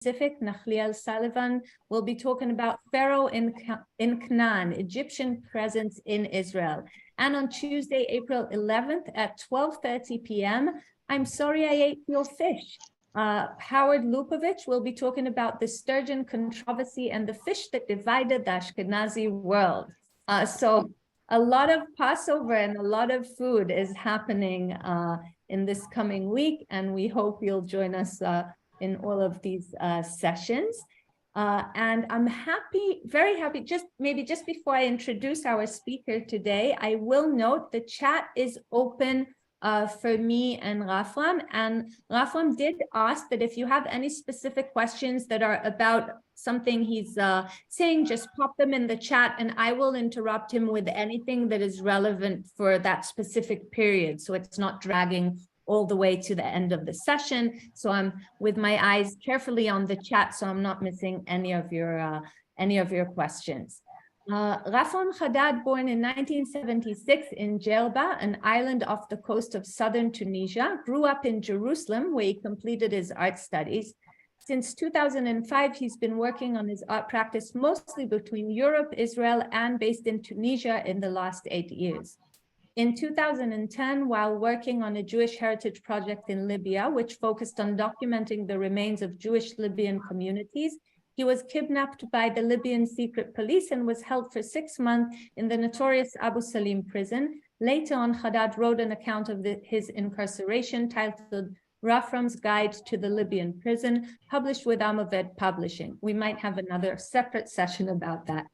Pacific, Nachliel Sullivan, will be talking about Pharaoh in Canaan, Egyptian presence in Israel. And on Tuesday, April 11th at 12:30 p.m., I'm sorry I ate your fish. Howard Lupovich will be talking about the sturgeon controversy and the fish that divided the Ashkenazi world. So a lot of Passover and a lot of food is happening in this coming week, and we hope you'll join us in all of these sessions. And I'm happy, very happy, just before I introduce our speaker today, I will note the chat is open for me and Rafram. And Rafram did ask that if you have any specific questions that are about something he's saying, just pop them in the chat and I will interrupt him with anything that is relevant for that specific period. So it's not dragging all the way to the end of the session. So I'm with my eyes carefully on the chat, so I'm not missing any of your questions. Rafram Chaddad, born in 1976 in Djerba, an island off the coast of southern Tunisia, grew up in Jerusalem, where he completed his art studies. Since 2005, he's been working on his art practice mostly between Europe, Israel, and based in Tunisia in the last 8 years. In 2010, while working on a Jewish heritage project in Libya, which focused on documenting the remains of Jewish Libyan communities, he was kidnapped by the Libyan secret police and was held for 6 months in the notorious Abu Salim prison. Later on, Chaddad wrote an account of his incarceration titled Rafram's Guide to the Libyan Prison, published with Am Oved Publishing. We might have another separate session about that.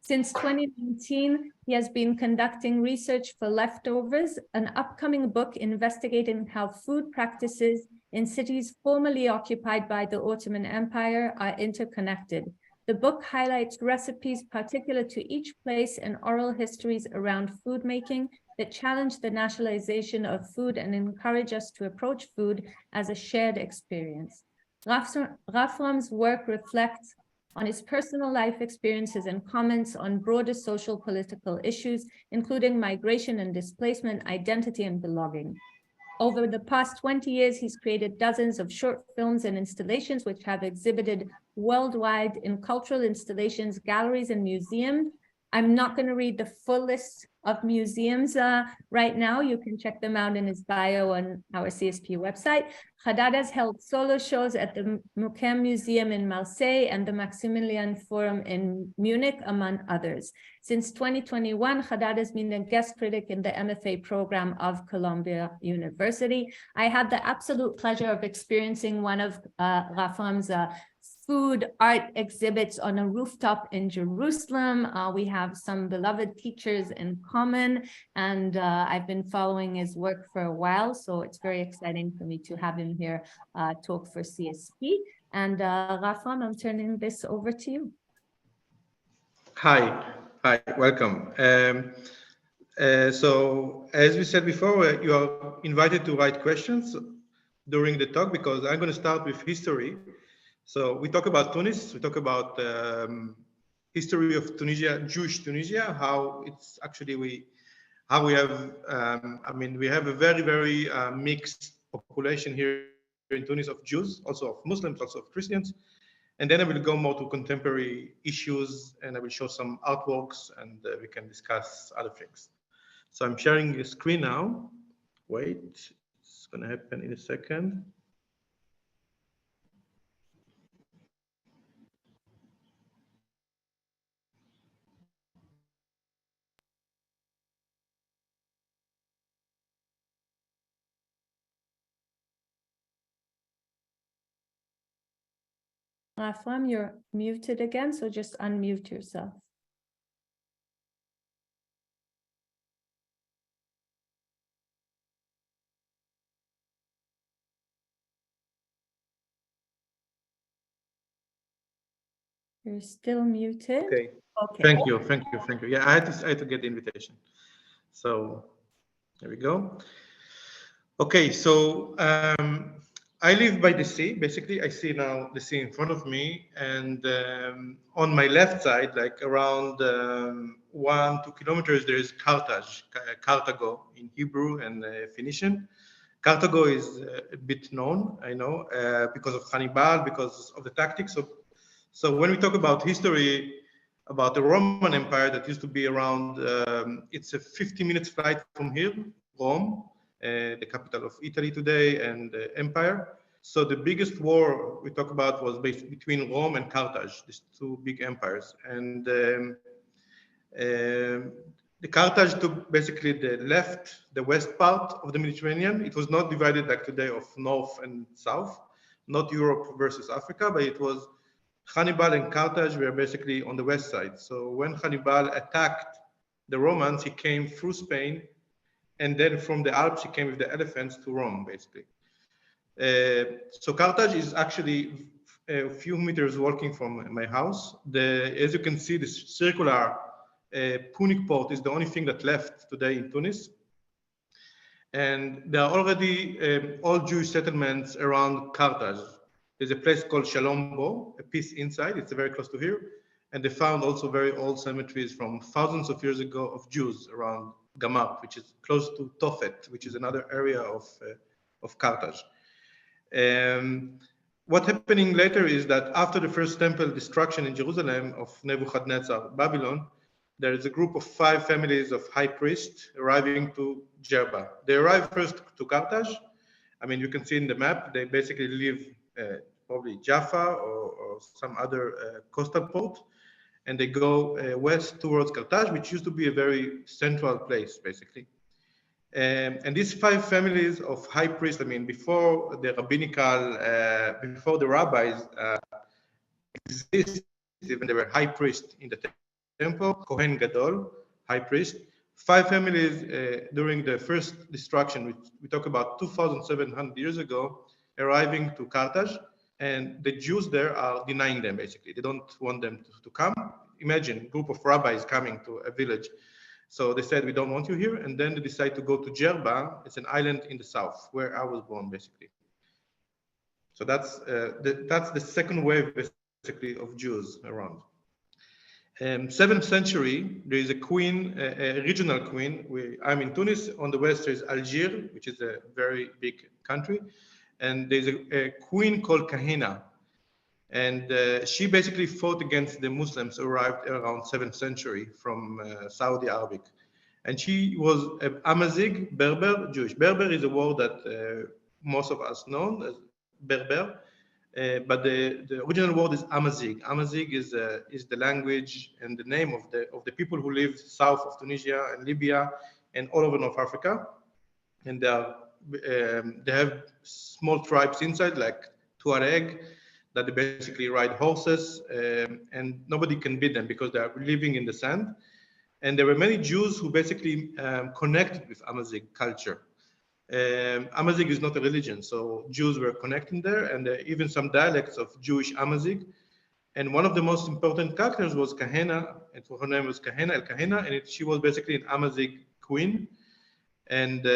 Since 2019, he has been conducting research for Leftovers, an upcoming book investigating how food practices in cities formerly occupied by the Ottoman Empire are interconnected. The book highlights recipes particular to each place and oral histories around food making that challenge the nationalization of food and encourage us to approach food as a shared experience. Rafram's work reflects on his personal life experiences and comments on broader social political issues, including migration and displacement, identity and belonging. Over the past 20 years, he's created dozens of short films and installations which have exhibited worldwide in cultural installations, galleries, and museums. I'm not going to read the full list of museums right now. You can check them out in his bio on our CSP website. Chaddad has held solo shows at the Mucem Museum in Marseilles and the Maximilian Forum in Munich, among others. Since 2021, Chaddad has been a guest critic in the MFA program of Columbia University. I had the absolute pleasure of experiencing one of Rafram's food art exhibits on a rooftop in Jerusalem. We have some beloved teachers in common, and I've been following his work for a while, so it's very exciting for me to have him here talk for CSP. And Rafram, I'm turning this over to you. Hi, welcome. So as we said before, you are invited to write questions during the talk because I'm going to start with history. So we talk about Tunis, we talk about history of Tunisia, Jewish Tunisia, how it's actually we have, we have a very mixed population here in Tunis of Jews, also of Muslims, also of Christians. And then I will go more to contemporary issues and I will show some artworks and we can discuss other things. So I'm sharing the screen now. Wait, it's going to happen in a second. Rafram, you're muted again, so just unmute yourself. You're still muted. Okay. Thank you. Yeah, I had to get the invitation. So there we go. Okay, so I live by the sea. Basically, I see now the sea in front of me, and on my left side, like around 1-2 kilometers, there is Cartaghe in Hebrew and Phoenician. Cartaghe is a bit known, I know, because of Hannibal, because of the tactics. So when we talk about history, about the Roman Empire that used to be around, it's a 50 minutes flight from here, Rome, the capital of Italy today, and the empire. So the biggest war we talk about was between Rome and Carthage, these two big empires. And the Carthage took basically the west part of the Mediterranean. It was not divided like today of north and south, not Europe versus Africa, but it was Hannibal and Carthage were basically on the west side. So when Hannibal attacked the Romans, he came through Spain, and then from the Alps, he came with the elephants to Rome, basically. So Carthage is actually a few meters walking from my house. As you can see, this circular Punic port is the only thing that left today in Tunis. And there are already all Jewish settlements around Carthage. There's a place called Shalombo, a piece inside. It's very close to here. And they found also very old cemeteries from thousands of years ago of Jews around Gamar, which is close to Tophet, which is another area of Carthage. What's happening later is that after the first temple destruction in Jerusalem of Nebuchadnezzar, Babylon, there is a group of 5 families of high priests arriving to Djerba. They arrive first to Carthage. I mean, you can see in the map, they basically live probably Jaffa or some other coastal port, and they go west towards Carthage, which used to be a very central place, basically. And these 5 families of high priests, I mean, before the rabbinical, before the rabbis existed, even they were high priests in the temple, Kohen Gadol, high priest. 5 families during the first destruction, which we talk about 2,700 years ago, arriving to Carthage, and the Jews there are denying them, basically. They don't want them to come. Imagine a group of rabbis coming to a village. So they said, we don't want you here. And then they decide to go to Djerba. It's an island in the south where I was born, basically. So that's the second wave, basically, of Jews around. 7th century, there is a queen, a regional queen. I'm in Tunis. On the west, there's Algiers, which is a very big country. And there's a queen called Kahina. And she basically fought against the Muslims who arrived around 7th century from Saudi Arabic. And she was Amazigh, Berber, Jewish. Berber is a word that most of us know as Berber. But the original word is Amazigh. Amazigh is the language and the name of the people who live south of Tunisia and Libya and all over North Africa. And they have small tribes inside, like Tuareg, that they basically ride horses, and nobody can beat them because they are living in the sand. And there were many Jews who basically connected with Amazigh culture. Amazigh is not a religion, so Jews were connecting there, and even some dialects of Jewish Amazigh. And one of the most important characters was Kahena, and her name was Kahena, El-Kahena, and she was basically an Amazigh queen. And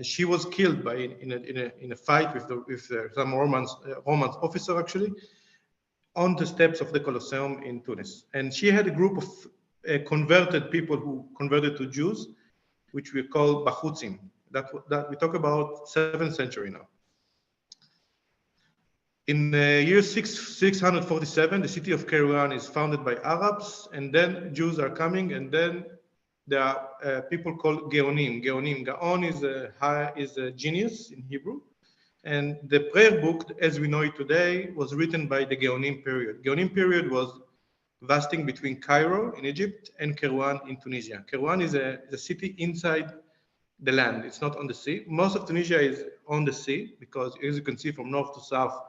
she was killed in a fight with some Roman officer, actually, on the steps of the Colosseum in Tunis. And she had a group of converted people who converted to Jews, which we call Bachutzim. That we talk about 7th century now. In the year 647, the city of Kairouan is founded by Arabs, and then Jews are coming, and then there are people called Geonim. Gaon is a genius in Hebrew, and the prayer book, as we know it today, was written by the Geonim period. Geonim period was vasting between Cairo in Egypt and Kairouan in Tunisia. Kairouan is a city inside the land. It's not on the sea. Most of Tunisia is on the sea because, as you can see, from north to south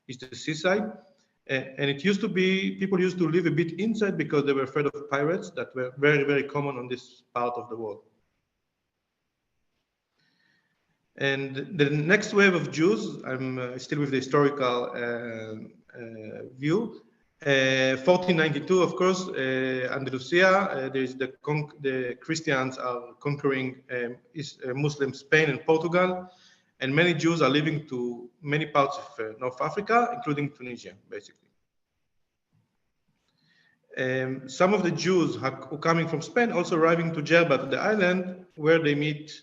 is the seaside. And it used to be, people used to live a bit inside because they were afraid of pirates that were very, very common on this part of the world. And the next wave of Jews, I'm still with the historical view. 1492, of course, Andalusia, there is the Christians are conquering Muslim Spain and Portugal, and many Jews are living to many parts of North Africa, including Tunisia, basically. Some of the Jews who are coming from Spain also arriving to Djerba, to the island, where they meet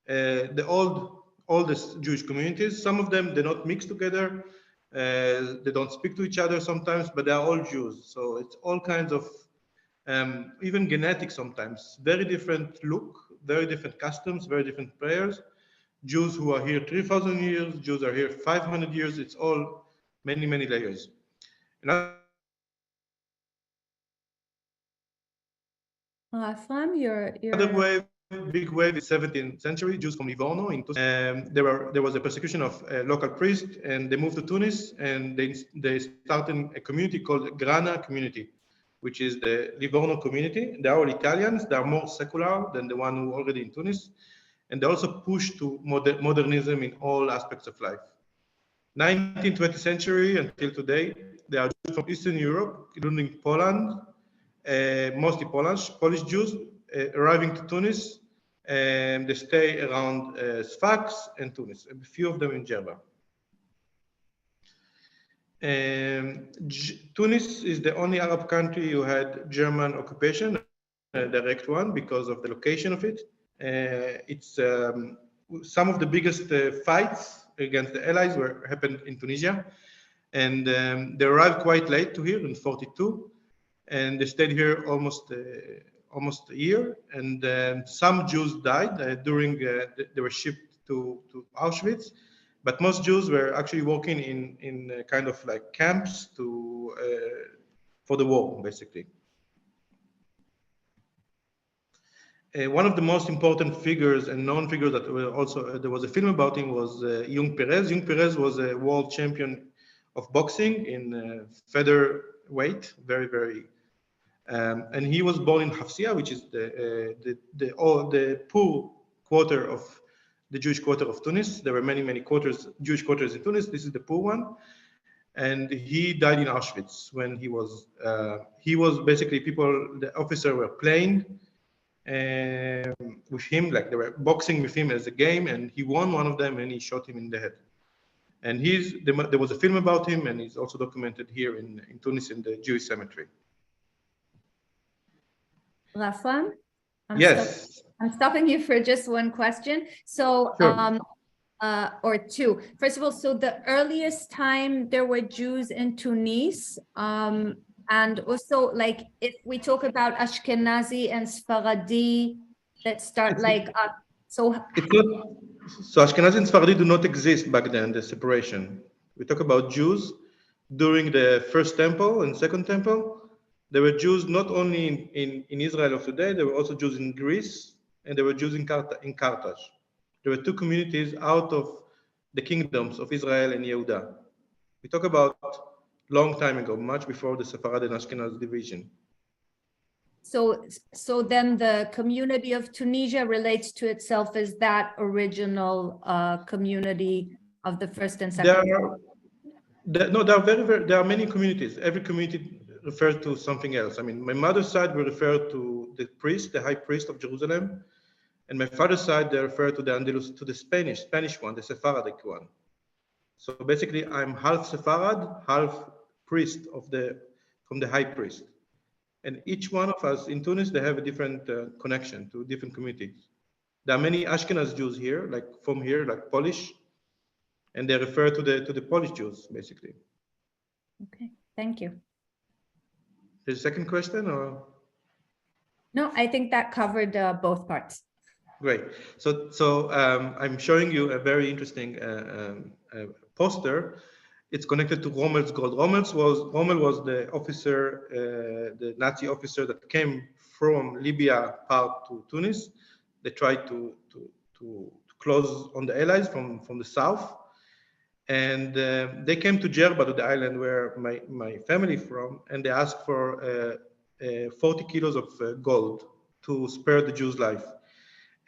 the old all the Jewish communities. Some of them, they're not mixed together. They don't speak to each other sometimes, but they are all Jews. So it's all kinds of, even genetic sometimes, very different look, very different customs, very different prayers. Jews who are here 3,000 years, Jews are here 500 years. It's all many, many layers. Rafram, Another wave, big wave is 17th century, Jews from Livorno. There was a persecution of local priests, and they moved to Tunis, and they started a community called Grana community, which is the Livorno community. They are all Italians. They are more secular than the one who already in Tunis, and they also push to modernism in all aspects of life. 19th, 20th century until today, there are Jews from Eastern Europe, including Poland, mostly Polish Jews, arriving to Tunis, and they stay around Sfax and Tunis, a few of them in Djerba. Tunis is the only Arab country who had German occupation, a direct one, because of the location of it. It's some of the biggest fights against the Allies happened in Tunisia, and they arrived quite late to here in 42, and they stayed here almost a year. And some Jews died during they were shipped to Auschwitz, but most Jews were actually working in kind of like camps for the war, basically. One of the most important figures and known figures that were also, there was a film about him, was Young Perez. Young Perez was a world champion of boxing in featherweight, very, very, and he was born in Hafsia, which is the poor quarter of the Jewish quarter of Tunis. There were many, many quarters, Jewish quarters in Tunis. This is the poor one. And he died in Auschwitz when he was basically the officer were playing with him, like they were boxing with him as a game, and he won one of them and he shot him in the head. And there was a film about him, and he's also documented here in Tunis in the Jewish cemetery. Rafram? Yes. I'm stopping you for just one question. So, sure. Or two. First of all, so the earliest time there were Jews in Tunis, and also, like, if we talk about Ashkenazi and Sfaradi, let's start so Ashkenazi and Sfaradi do not exist back then, the separation. We talk about Jews during the first temple and second temple. There were Jews not only in Israel of today, there were also Jews in Greece, and there were Jews in Cartaghe. There were two communities out of the kingdoms of Israel and Yehuda. We talk about long time ago, much before the Sepharad and Ashkenaz division. So then the community of Tunisia relates to itself as that original community of the first and second. There are many communities. Every community refers to something else. I mean, my mother's side will refer to the priest, the high priest of Jerusalem, and my father's side they refer to the Andalus, to the Spanish one, the Sephardic one. So basically, I'm half Sepharad, half priest from the high priest. And each one of us in Tunis, they have a different connection to different communities. There are many Ashkenaz Jews here, like from here, like Polish, and they refer to the Polish Jews, basically. Okay, thank you. There's a second question, or? No, I think that covered both parts. Great. So I'm showing you a very interesting poster. It's connected to Rommel's gold. Rommel was the officer, the Nazi officer that came from Libya part to Tunis. They tried to close on the Allies from the south, and they came to Djerba, to the island where my family from, and they asked for 40 kilos of gold to spare the Jews' life.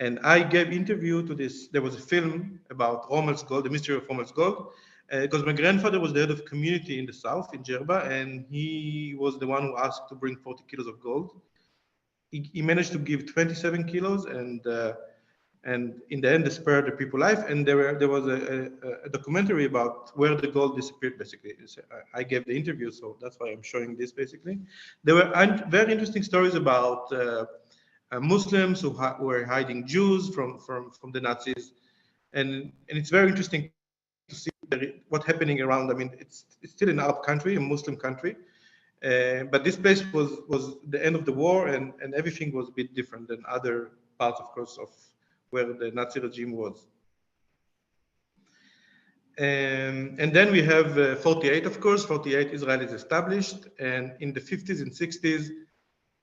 And I gave interview to this. There was a film about Rommel's gold, the mystery of Rommel's gold, because my grandfather was the head of community in the south, in Djerba, and he was the one who asked to bring 40 kilos of gold. He managed to give 27 kilos, and in the end, they spared the people's life. And there was a documentary about where the gold disappeared, basically. I gave the interview, so that's why I'm showing this, basically. There were very interesting stories about Muslims who were hiding Jews from the Nazis. and it's very interesting to see what's happening around. I mean, it's still an Arab country, a Muslim country, but this place was the end of the war, and everything was a bit different than other parts, of course, of where the Nazi regime was. And then we have 48, of course. 48, Israel is established, and in the 50s and 60s,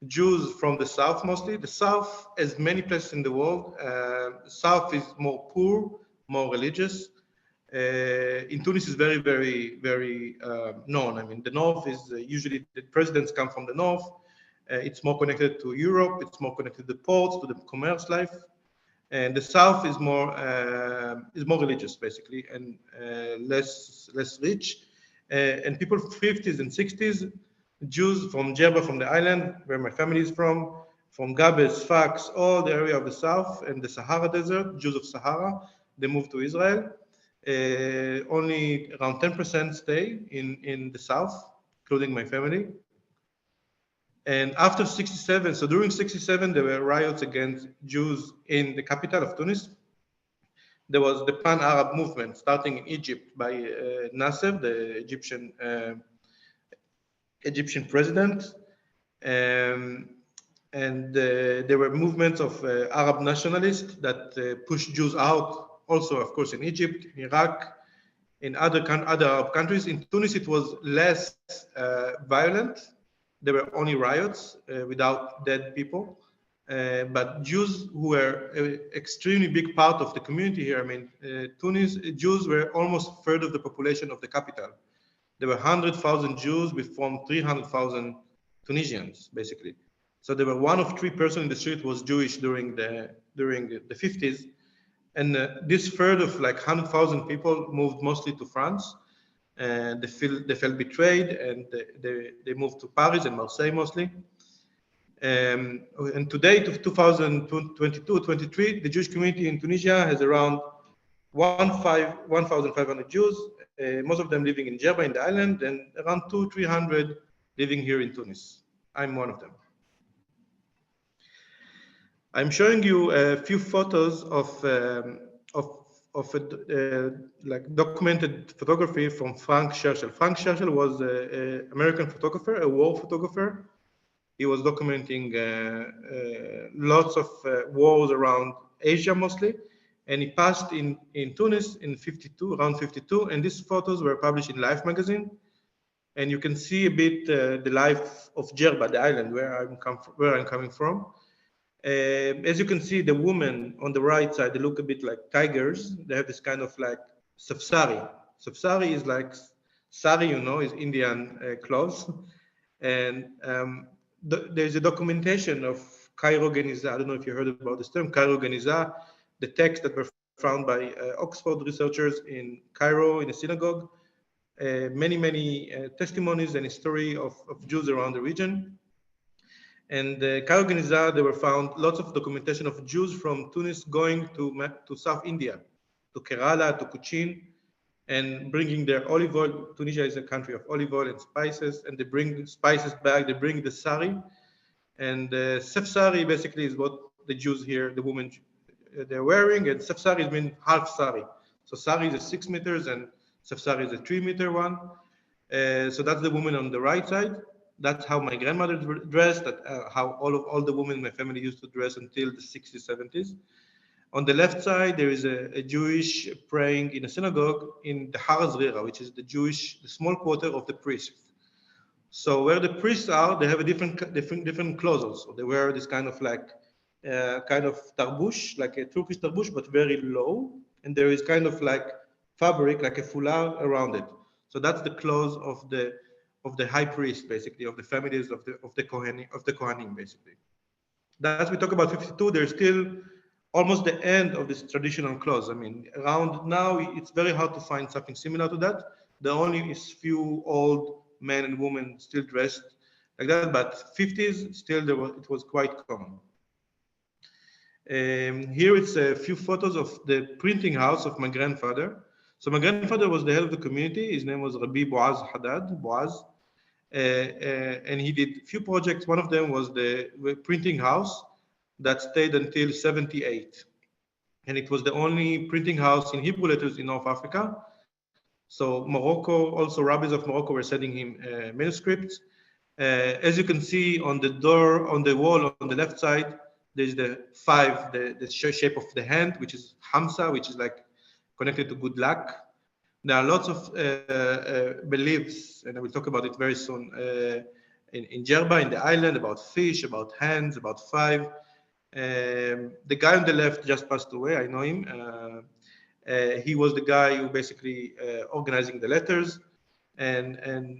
Jews from the south mostly. The south, as many places in the world, the south is more poor, more religious. In Tunis is very, very, very known. I mean, the north is usually the presidents come from the north. It's more connected to Europe. It's more connected to the ports, to the commerce life. And the south is more religious, basically, and less rich. And people from 50s and 60s, Jews from Djerba, from the island where my family is from Gabes, Fax, all the area of the south and the Sahara Desert, Jews of Sahara, they moved to Israel. Only around 10% stay in the south, including my family. And after 67, so during 67, there were riots against Jews in the capital of Tunis. There was the Pan-Arab movement starting in Egypt by Nasser, the Egyptian president. And there were movements of Arab nationalists that pushed Jews out, also, of course, in Egypt, in Iraq, in other Arab countries. In Tunis, it was less violent. There were only riots without dead people. But Jews who were an extremely big part of the community here, I mean, Tunis, Jews were almost a third of the population of the capital. There were 100,000 Jews from 300,000 Tunisians, basically. So there were 1 of 3 persons in the street was Jewish during the 50s. And this third of like 100,000 people moved mostly to France. And they felt betrayed, and they moved to Paris and Marseille mostly. And today, to 2022-23, the Jewish community in Tunisia has around 1,500 Jews, most of them living in Djerba in the island, and around 200-300 living here in Tunis. I'm one of them. I'm showing you a few photos of like documented photography from Frank Churchill. Frank Churchill was an American photographer, a war photographer. He was documenting lots of wars around Asia mostly, and he passed in Tunis in around 52, and these photos were published in Life magazine. And you can see a bit the life of Djerba, the island where I'm coming from. As you can see, the women on the right side, they look a bit like tigers. They have this kind of like safsari. Safsari is like sari, you know, is Indian clothes. And there's a documentation of Cairo-Geniza. I don't know if you heard about this term, Cairo-Geniza, the texts that were found by Oxford researchers in Cairo in a synagogue. Many testimonies and history of Jews around the region. And Cairo-Geniza, there were found lots of documentation of Jews from Tunis going to South India, to Kerala, to Cochin, and bringing their olive oil. Tunisia is a country of olive oil and spices, and they bring spices back, they bring the sari. And sefsari basically is what the Jews here, the women, they're wearing, and sefsari means half sari. So sari is 6 meters, and sefsari is a 3-meter one. So that's the woman on the right side. That's how my grandmother dressed, how all the women in my family used to dress until the 60s, 70s. On the left side, there is a Jewish praying in a synagogue in the Har Zrira, which is the small quarter of the priests. So where the priests are, they have a different clothes also. They wear this kind of like, kind of tarbush, like a Turkish tarbush, but very low. And there is kind of like fabric, like a foulard around it. So that's the clothes of the high priest, basically, of the families of the Kohanim, basically. That's we talk about 52. There's still almost the end of this traditional clothes. I mean, around now, it's very hard to find something similar to that. There only is few old men and women still dressed like that, but 50s still it was quite common. Here it's a few photos of the printing house of my grandfather. So my grandfather was the head of the community. His name was Rabbi Boaz Haddad, Boaz. And he did a few projects. One of them was the printing house that stayed until 78. and it was the only printing house in Hebrew letters in North Africa. So Morocco, also rabbis of Morocco were sending him manuscripts. As you can see on the door, on the wall on the left side, there's the 5, the shape of the hand, which is Hamsa, which is like connected to good luck. There are lots of beliefs, and I will talk about it very soon, in Djerba, in the island, about fish, about hands, about 5. The guy on the left just passed away, I know him. He was the guy who basically organizing the letters. And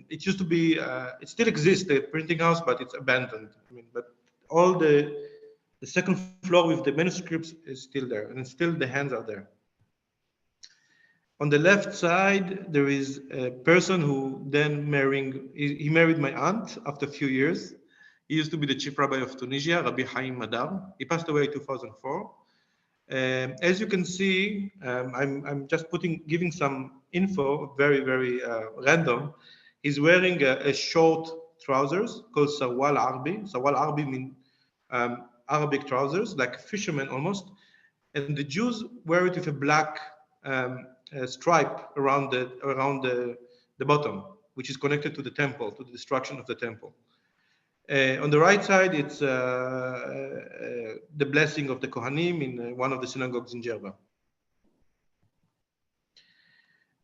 it used to be, it still exists, the printing house, but it's abandoned. I mean, but all the second floor with the manuscripts is still there, and still the hands are there. On the left side, there is a person who then he married my aunt after a few years. He used to be the chief rabbi of Tunisia, Rabbi Haim Madar. He passed away in 2004. As you can see, I'm just giving some info, very, very random. He's wearing a short trousers called Sarwal Arbi. Sarwal Arbi means Arabic trousers, like a fisherman almost. And the Jews wear it with a black stripe around the bottom, which is connected to the temple, to the destruction of the temple. On the right side, it's the blessing of the Kohanim in one of the synagogues in Djerba.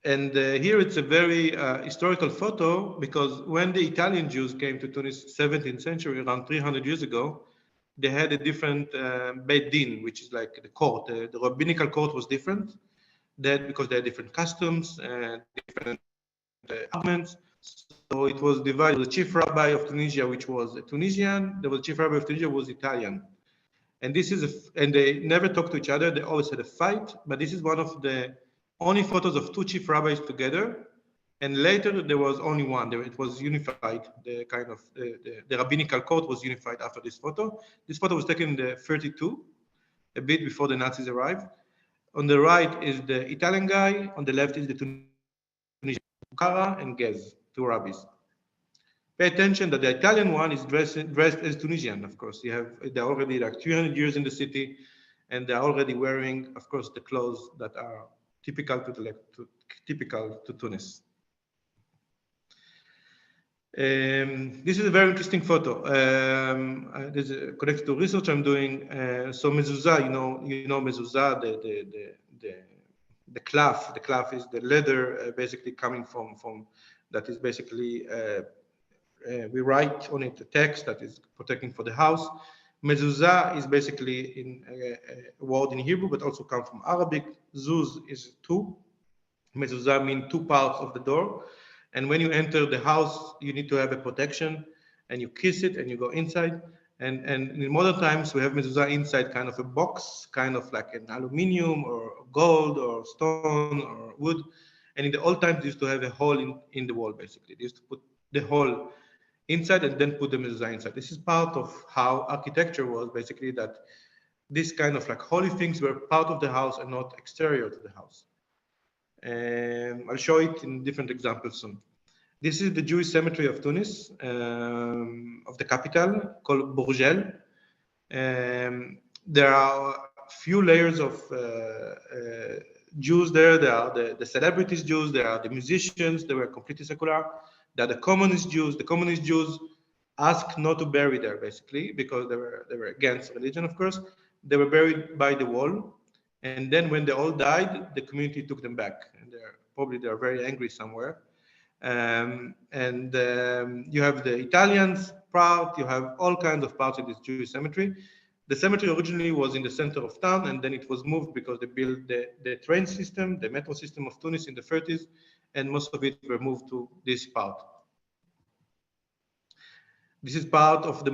And here it's a very historical photo, because when the Italian Jews came to Tunis 17th century, around 300 years ago, they had a different Beit Din, which is like the court. The rabbinical court was different, because they had different customs and different arguments. So it was divided. The chief rabbi of Tunisia, which was a Tunisian, the chief rabbi of Tunisia was Italian. And and they never talked to each other. They always had a fight. But this is one of the only photos of 2 chief rabbis together. And later there was only one. It was unified. The kind of the rabbinical court was unified after this photo. This photo was taken in the 32, a bit before the Nazis arrived. On the right is the Italian guy. On the left is the Tunisian, Kara and Gez, 2 rabbis. Pay attention that the Italian one is dressed as Tunisian, of course. They're already like 300 years in the city, and they're already wearing, of course, the clothes that are typical to Tunis. This is a very interesting photo. This is connected to research I'm doing. So mezuzah, you know mezuzah, the cloth. The cloth is the leather, basically coming from that is basically we write on it a text that is protecting for the house. Mezuzah is basically a word in Hebrew, but also comes from Arabic. Zuz is 2. Mezuzah means 2 parts of the door. And when you enter the house, you need to have a protection, and you kiss it and you go inside. And in modern times, we have mezuzah inside kind of a box, kind of like an aluminium or gold or stone or wood. And in the old times, they used to have a hole in the wall, basically. They used to put the hole inside and then put the mezuzah inside. This is part of how architecture was, basically, that this kind of like holy things were part of the house and not exterior to the house. I'll show it in different examples soon. This is the Jewish cemetery of Tunis, of the capital, called Bourgel. There are few layers of Jews there. There are the celebrities Jews, there are the musicians, they were completely secular. There are the communist Jews. The communist Jews asked not to bury there, basically, because they were against religion, of course. They were buried by the wall. And then when they all died, the community took them back. And they're very angry somewhere. You have the Italians part, you have all kinds of parts in this Jewish cemetery. The cemetery originally was in the center of town, and then it was moved because they built the train system, the metro system of Tunis in the 30s, and most of it were moved to this part. This is part of the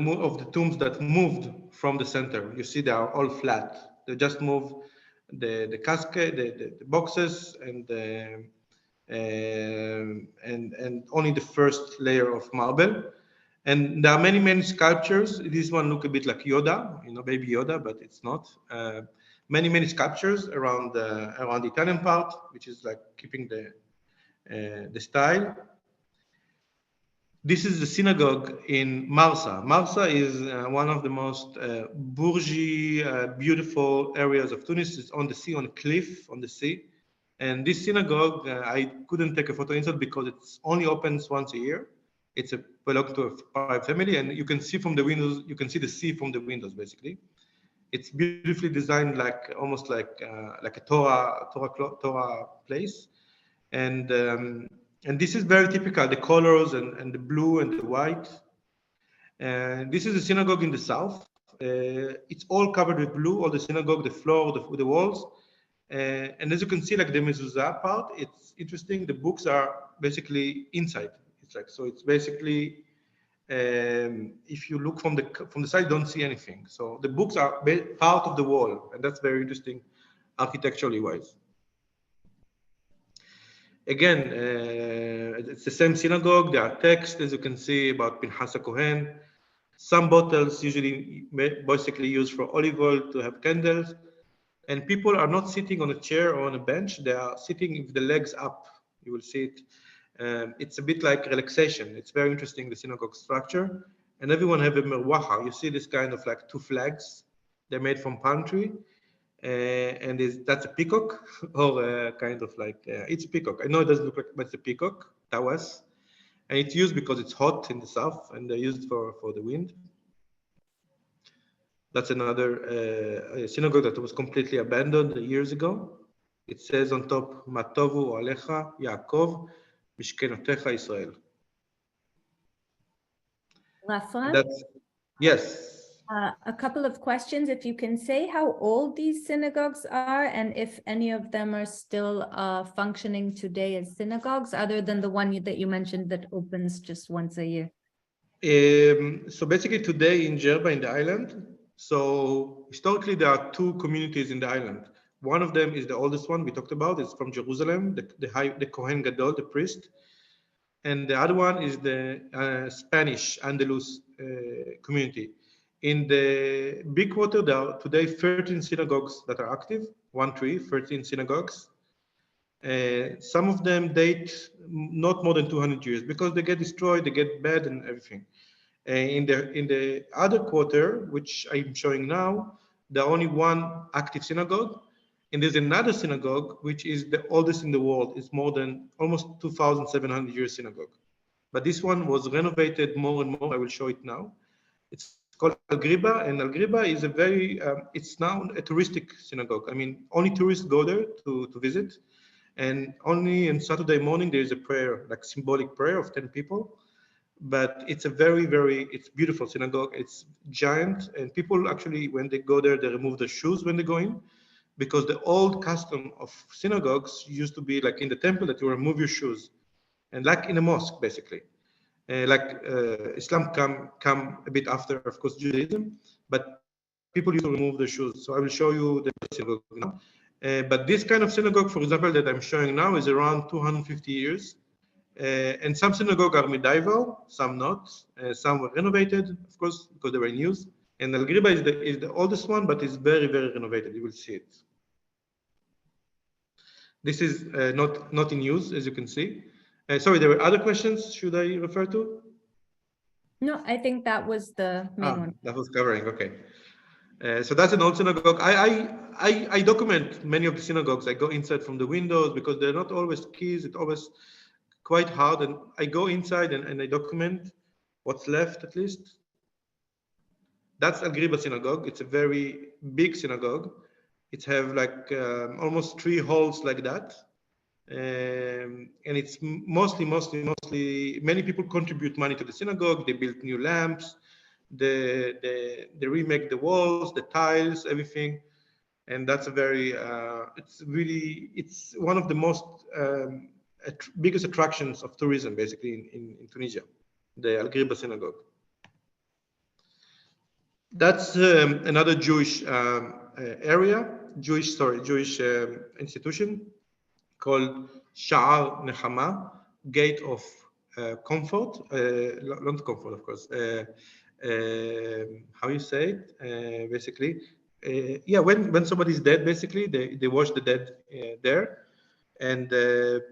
tombs that moved from the center. You see, they are all flat. They just moved the casket, the boxes, and only the first layer of marble. And there are many sculptures. This one look a bit like Yoda, baby Yoda, but it's not. Many sculptures around the Italian part, which is like keeping the style. This is the synagogue in Marseilles. Marseilles is one of the most bourgeois, beautiful areas of Tunis. It's on the sea, on a cliff on the sea. And this synagogue, I couldn't take a photo inside because it's only opens once a year. It's belongs to a private family, and you can see from the windows. You can see the sea from the windows, basically. It's beautifully designed, like almost like a Torah place, and this is very typical. The colors and the blue and the white. And this is a synagogue in the south. It's all covered with blue. All the synagogue, the floor, the walls. And as you can see, like the mezuzah part, it's interesting. The books are basically inside. It's like, so it's basically, if you look from the side, you don't see anything. So the books are part of the wall, and that's very interesting, architecturally wise. Again, it's the same synagogue. There are texts, as you can see, about Pinchas HaKohen. Some bottles usually basically used for olive oil to have candles. And people are not sitting on a chair or on a bench. They are sitting with the legs up. You will see it. It's a bit like relaxation. It's very interesting, the synagogue structure. And everyone have a merwaha. You see this kind of like two flags. They're made from palm tree. And that's a peacock, or kind of like, it's a peacock. I know it doesn't look like, but it's a peacock, tawas. And it's used because it's hot in the south, and they're used for the wind. That's another synagogue that was completely abandoned years ago. It says on top, Matovu Alecha Yaakov Mishkenotecha Israel. Rafram? That's, yes. A couple of questions. If you can say how old these synagogues are, and if any of them are still functioning today as synagogues, other than the one that you mentioned that opens just once a year. So basically today in Djerba, in the island, so historically there are two communities in the island. One of them is the oldest one we talked about. It's from Jerusalem, the Kohen Gadol, the priest. And the other one is the Spanish Andalus community. In the big quarter, there are today 13 synagogues that are active, 13 synagogues. Some of them date not more than 200 years because they get destroyed, they get bad and everything. In the other quarter, which I'm showing now, there are only one active synagogue. And there's another synagogue, which is the oldest in the world. It's more than almost 2,700 years synagogue. But this one was renovated more and more. I will show it now. It's called Al-Griba, and Al-Griba is a very, it's now a touristic synagogue. I mean, only tourists go there to visit. And only on Saturday morning, there is a prayer, like symbolic prayer of 10 people. But it's a very, it's beautiful synagogue. It's giant. And people actually, when they go there, they remove their shoes when they go in. Because the old custom of synagogues used to be like in the temple that you remove your shoes. And like in a mosque, basically. Islam come a bit after, of course, Judaism, but people used to remove their shoes. So I will show you the synagogue now. But this kind of synagogue, for example, that I'm showing now is around 250 years. And some synagogues are medieval, some not. Some were renovated, of course, because they were in use. And Al-Griba is the oldest one, but it's very, very renovated. You will see it. This is not in use, as you can see. Sorry, there were other questions. Should I refer to? No, I think that was the main one. That was covering. Okay. So that's an old synagogue. I document many of the synagogues. I go inside from the windows because they're not always keys. It's always quite hard. And I go inside and I document what's left, at least. That's Al-Griba synagogue. It's a very big synagogue. It have like almost 3 halls like that. And it's mostly many people contribute money to the synagogue. They build new lamps, they remake the walls, the tiles, everything. And that's a very it's one of the most biggest attractions of tourism basically in Tunisia, the Al-Griba synagogue. That's another Jewish area, Jewish institution called Sha'ar Nechama, Gate of Comfort, not comfort, of course. How you say it? Basically, yeah, when somebody's dead, basically they wash the dead there, And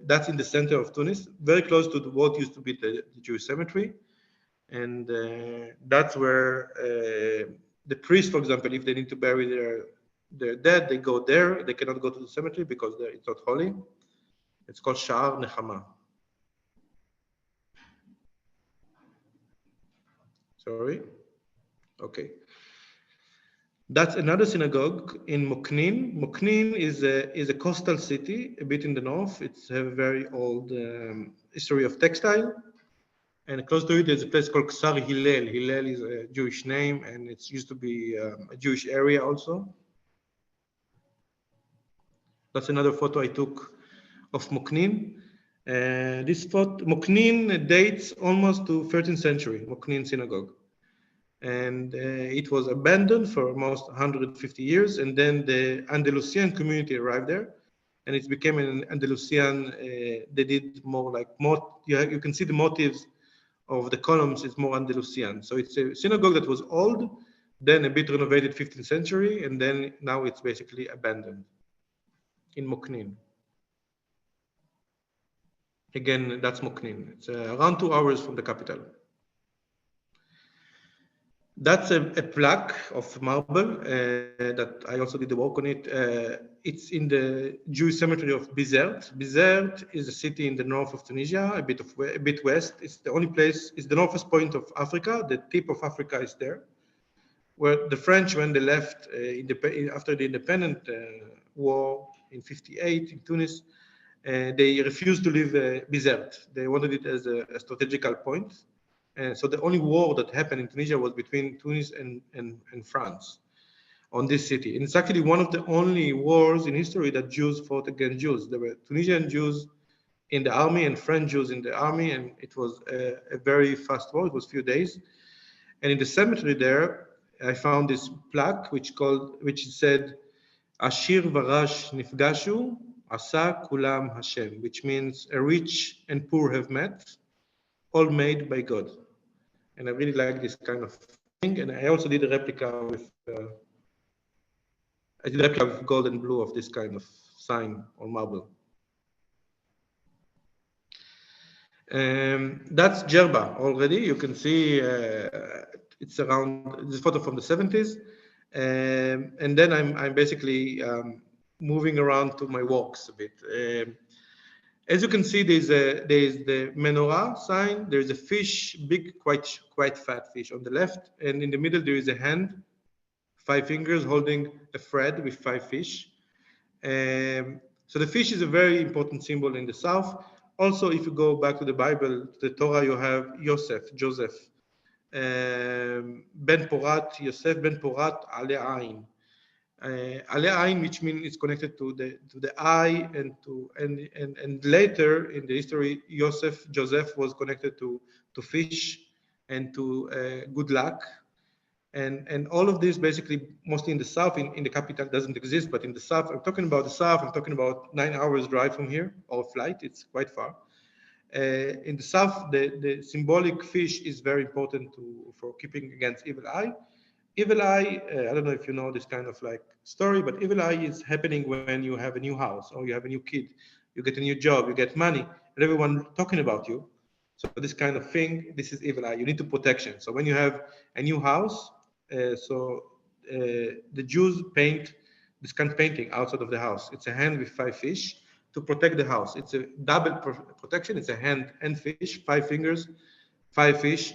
that's in the center of Tunis, very close to what used to be the Jewish cemetery. And that's where the priests, for example, if they need to bury their dead, they go there. They cannot go to the cemetery because it's not holy. It's called Sha'ar Nechama. Sorry. Okay. That's another synagogue in Moknin. Moknin is a coastal city, a bit in the north. It's a very old history of textile. And close to it, there's a place called Ksar Hillel. Hillel is a Jewish name, and it used to be a Jewish area also. That's another photo I took of Moknin. This photo, Moknin dates almost to 13th century, Moknin synagogue. And it was abandoned for almost 150 years. And then the Andalusian community arrived there. And it became an Andalusian, they did you can see the motives of the columns is more Andalusian. So it's a synagogue that was old, then a bit renovated 15th century, and then now it's basically abandoned in Moknin. Again, that's Moknin. It's around 2 hours from the capital. That's a plaque of marble that I also did the work on it. It's in the Jewish cemetery of Bizerte. Bizerte is a city in the north of Tunisia, a bit west. It's the only place, it's the northwest point of Africa. The tip of Africa is there. Where the French, when they left after the independent war in '58 in Tunis, they refused to leave Bizerte. They wanted it as a strategical point. And so the only war that happened in Tunisia was between Tunis and France on this city. And it's actually one of the only wars in history that Jews fought against Jews. There were Tunisian Jews in the army and French Jews in the army, and it was a very fast war. It was a few days. And in the cemetery there, I found this plaque which said, Ashir varash nifgashu, asa kulam Hashem, which means a rich and poor have met, all made by God. And I really like this kind of thing. And I also did a replica with gold and blue of this kind of sign on marble. That's Djerba already. You can see it's around this photo from the 70s. And then I'm basically moving around to my walks a bit. As you can see, there's the menorah sign. There's a fish, big, quite fat fish on the left, and in the middle there is a hand, 5 fingers holding a thread with 5 fish. So the fish is a very important symbol in the south. Also, if you go back to the Bible, the Torah, you have Joseph, Ben Porat, Yosef Ben Porat, Ale Ain. Ale Ain, which means it's connected to the eye, and later in the history, Joseph was connected to fish and to good luck, and all of this basically mostly in the south. In the capital doesn't exist, but in the south, I'm talking about the south. I'm talking about 9 hours drive from here, or flight. It's quite far. In the south, the symbolic fish is very important for keeping against evil eye. Evil eye, I don't know if you know this kind of like story, but evil eye is happening when you have a new house or you have a new kid, you get a new job, you get money, and everyone talking about you. So this kind of thing, this is evil eye. You need to protection. So when you have a new house, the Jews paint this kind of painting outside of the house. It's a hand with 5 fish to protect the house. It's a double protection. It's a hand and fish, 5 fingers, 5 fish.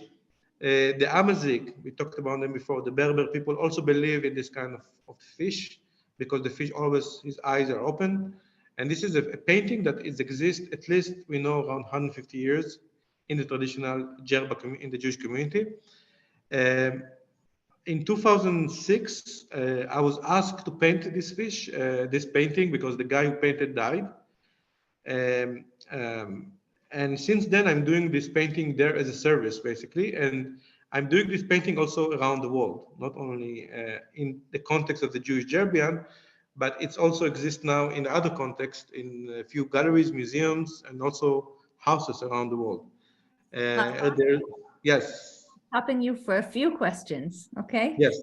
The Amazigh, we talked about them before, the Berber people also believe in this kind of fish because the fish always, his eyes are open. And this is a painting that exists, at least we know, around 150 years in the traditional Djerba, in the Jewish community. In 2006, I was asked to paint this fish, this painting, because the guy who painted died. And since then, I'm doing this painting there as a service, basically. And I'm doing this painting also around the world, not only in the context of the Jewish Libyan, but it's also exists now in other contexts, in a few galleries, museums, and also houses around the world. Yes. Stopping you for a few questions, okay? Yes.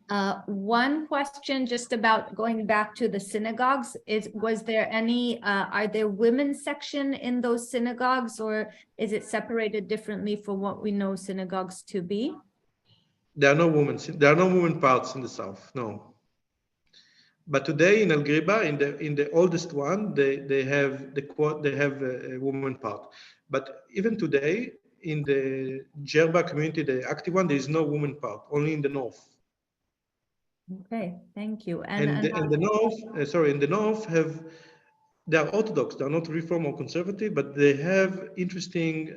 One question just about going back to the synagogues is, was there any, are there women's section in those synagogues, or is it separated differently for what we know synagogues to be? There are no women parts in the south, no. But today in Al Ghriba, in the oldest one, they have a woman part. But even today in the Djerba community, the active one, there is no woman part, only in the north. Okay, thank you. In the north they are Orthodox, they are not Reform or Conservative, but they have interesting,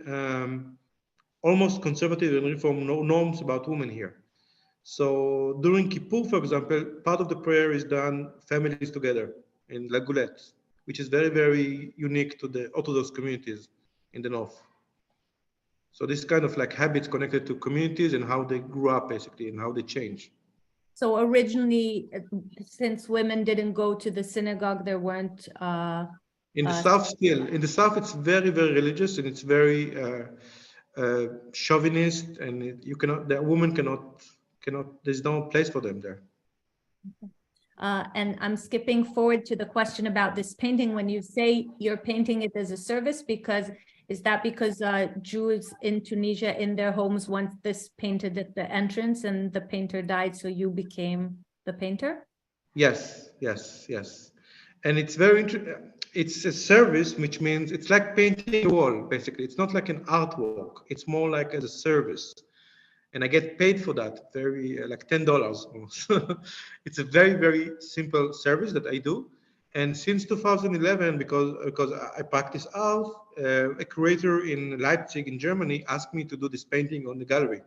almost conservative and Reform norms about women here. So during Kippur, for example, part of the prayer is done families together in Lagulet, which is very, very unique to the Orthodox communities in the north. So this kind of like habits connected to communities and how they grew up basically and how they change. So originally, since women didn't go to the synagogue, there weren't in the south still. In the south, it's very, very religious and it's very chauvinist, and you cannot, the woman cannot, there's no place for them there. And I'm skipping forward to the question about this painting. When you say you're painting it as a service, is that because Jews in Tunisia in their homes want this painted at the entrance and the painter died, so you became the painter? Yes, yes, yes. And it's very interesting. It's a service, which means it's like painting a wall, basically. It's not like an artwork. It's more like as a service. And I get paid for that, very like $10 almost. It's a very, very simple service that I do. And since 2011, because I practice art, a curator in Leipzig in Germany asked me to do this painting on the gallery,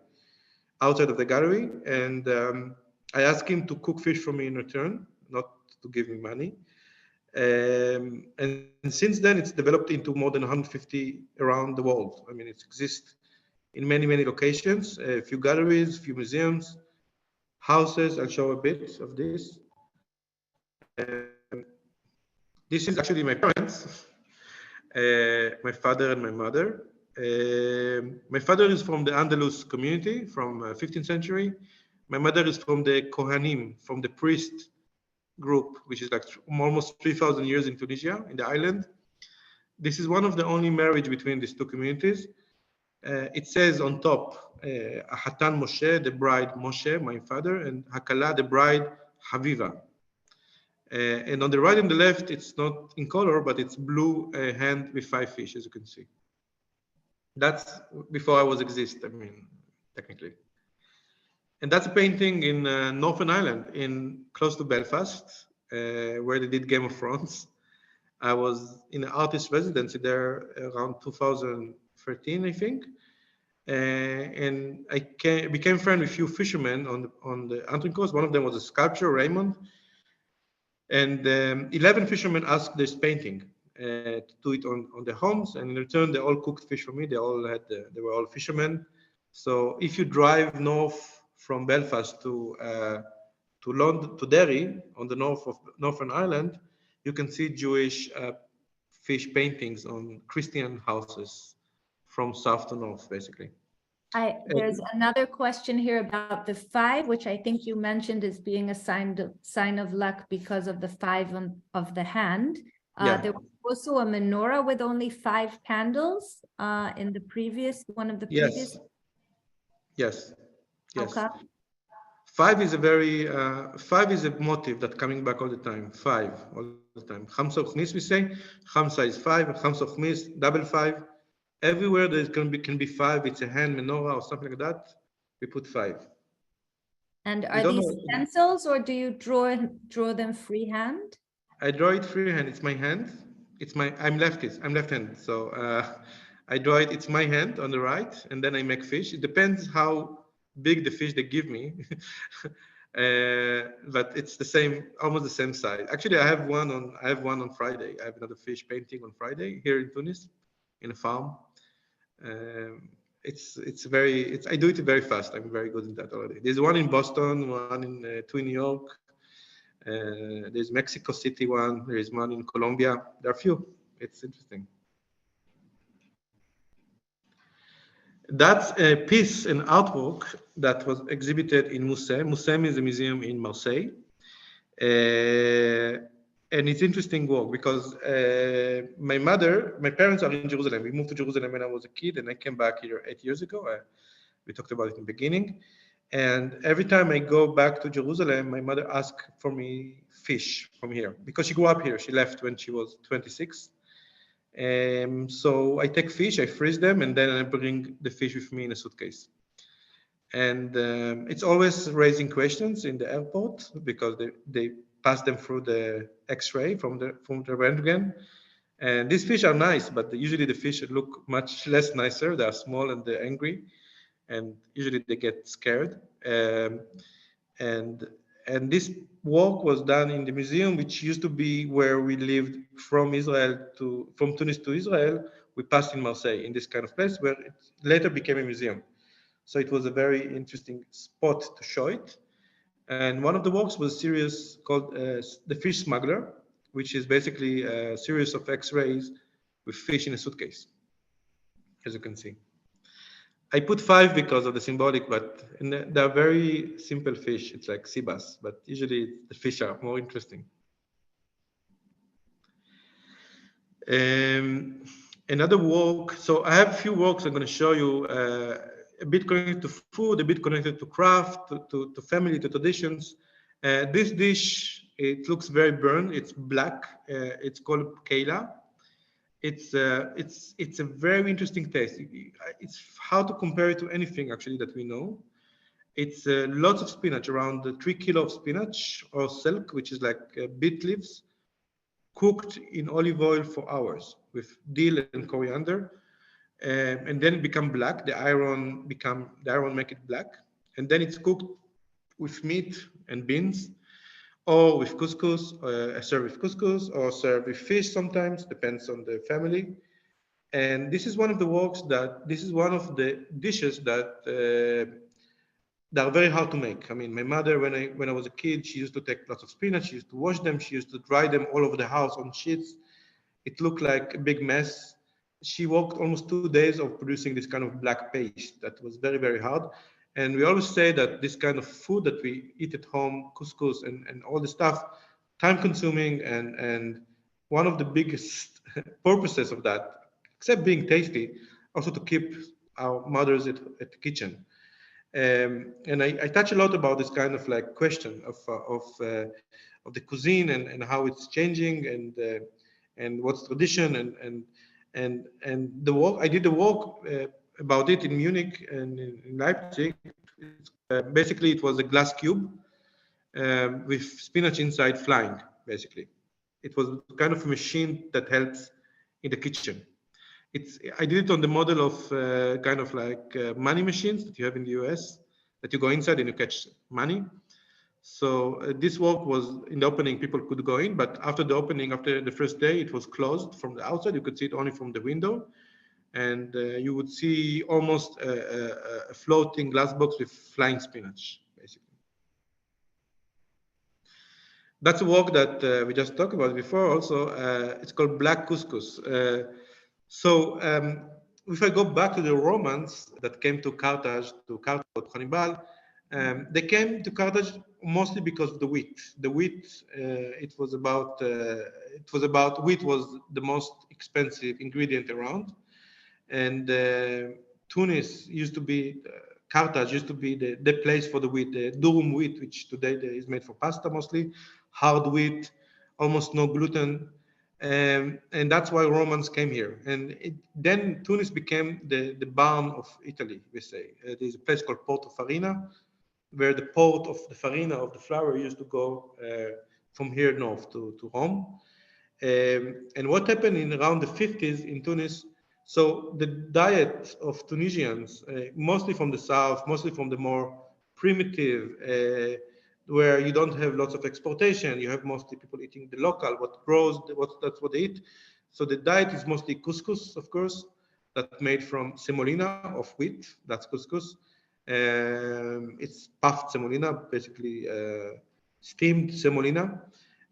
outside of the gallery. And I asked him to cook fish for me in return, not to give me money. And since then, it's developed into more than 150 around the world. I mean, it exists in many, many locations, a few galleries, a few museums, houses. I'll show a bit of this. This is actually my parents, my father and my mother. My father is from the Andalus community from 15th century. My mother is from the Kohanim, from the priest group, which is like almost 3,000 years in Tunisia, in the island. This is one of the only marriage between these two communities. It says on top, Hatan Moshe, the bride Moshe, my father, and Hakala, the bride Haviva. And on the right and the left, it's not in color, but it's blue hand with 5 fish, as you can see. That's before I was exist, I mean, technically. And that's a painting in Northern Ireland, close to Belfast, where they did Game of Thrones. I was in an artist residency there around 2013, I think. And I became friends with a few fishermen on the Antrim coast. One of them was a sculptor, Raymond. And 11 fishermen asked this painting to do it on their homes. And in return, they all cooked fish for me. They were all fishermen. So if you drive north from Belfast to London, to Derry, on the north of Northern Ireland, you can see Jewish fish paintings on Christian houses from south to north, basically. There's another question here about the 5, which I think you mentioned as being a sign of luck because of the 5 of the hand. There was also a menorah with only 5 candles in the previous previous. Yes. Okay. 5 is a very 5 is a motive that's coming back all the time. 5 all the time. Khamsa Khmis, we say. Khamsa is 5. Khamsa Khmis, double 5. Everywhere there can be 5. It's a hand menorah or something like that. We put 5. And are these stencils, or do you draw them freehand? I draw it freehand. It's my hand. I'm leftist. I'm left-handed, so I draw it. It's my hand on the right, and then I make fish. It depends how big the fish they give me, but it's the same, almost the same size. Actually, I have one on Friday. I have another fish painting on Friday here in Tunis, in a farm. I do it very fast. I'm very good in that already. There's one in Boston, one in 2 in New York. There's Mexico City one. There is one in Colombia. There are a few. It's interesting. That's a piece, an artwork that was exhibited in Mucem. Mucem is a museum in Marseille. And it's interesting work because my parents are in Jerusalem. We moved to Jerusalem when I was a kid, and I came back here 8 years ago. We talked about it in the beginning. And every time I go back to Jerusalem, my mother asks for me fish from here because she grew up here. She left when she was 26. So I take fish, I freeze them, and then I bring the fish with me in a suitcase. And it's always raising questions in the airport because they pass them through the X-ray from the Röntgen. And these fish are nice, but usually the fish look much less nicer. They are small and they're angry, and usually they get scared. And this work was done in the museum, which used to be where we lived from Tunis to Israel. We passed in Marseille in this kind of place where it later became a museum. So it was a very interesting spot to show it. And one of the works was a series called The Fish Smuggler, which is basically a series of X-rays with fish in a suitcase, as you can see. I put 5 because of the symbolic, but they're very simple fish. It's like sea bass, but usually the fish are more interesting. Another work, so I have a few works I'm going to show you, a bit connected to food, a bit connected to craft, to family, to traditions. This dish, it looks very burnt. It's black. It's called keila. It's a very interesting taste. It's hard to compare it to anything actually that we know. It's lots of spinach, around 3 kilos of spinach or silk, which is like beet leaves, cooked in olive oil for hours with dill and coriander, and then it become black. The iron make it black, and then it's cooked with meat and beans, or with couscous, served with couscous, or served with fish sometimes, depends on the family. And this is one of the dishes that are very hard to make. I mean, my mother, when I was a kid, she used to take lots of spinach, she used to wash them, she used to dry them all over the house on sheets. It looked like a big mess. She worked almost 2 days of producing this kind of black paste that was very, very hard. And we always say that this kind of food that we eat at home, couscous and all the stuff, time consuming, and one of the biggest purposes of that, except being tasty, also to keep our mothers at the kitchen. And I touch a lot about this kind of like question of the cuisine and how it's changing and what's tradition and the work. I did the work about it in Munich and in Leipzig. Basically, it was a glass cube with spinach inside flying. Basically, it was kind of a machine that helps in the kitchen. I did it on the model of kind of like money machines that you have in the US, that you go inside and you catch money. So this work was in the opening, people could go in, but after the opening, after the first day, it was closed from the outside. You could see it only from the window. And you would see almost a floating glass box with flying spinach, basically. That's a work that we just talked about before also. It's called Black Couscous. So if I go back to the Romans that came to Carthage, Hannibal, they came to Carthage mostly because of the wheat. The wheat, wheat was the most expensive ingredient around. And Tunis used to be, Carthage used to be the place for the wheat, the durum wheat, which today is made for pasta mostly, hard wheat, almost no gluten. And that's why Romans came here. And then Tunis became the barn of Italy, we say. There's a place called Porto Farina, where the port of the farina, of the flour, used to go from here north to Rome. And what happened in around the 50s in Tunis, so the diet of Tunisians, mostly from the south, mostly from the more primitive, where you don't have lots of exportation, you have mostly people eating the local, what grows, that's what they eat. So the diet is mostly couscous, of course, that's made from semolina of wheat, that's couscous. It's puffed semolina, basically steamed semolina,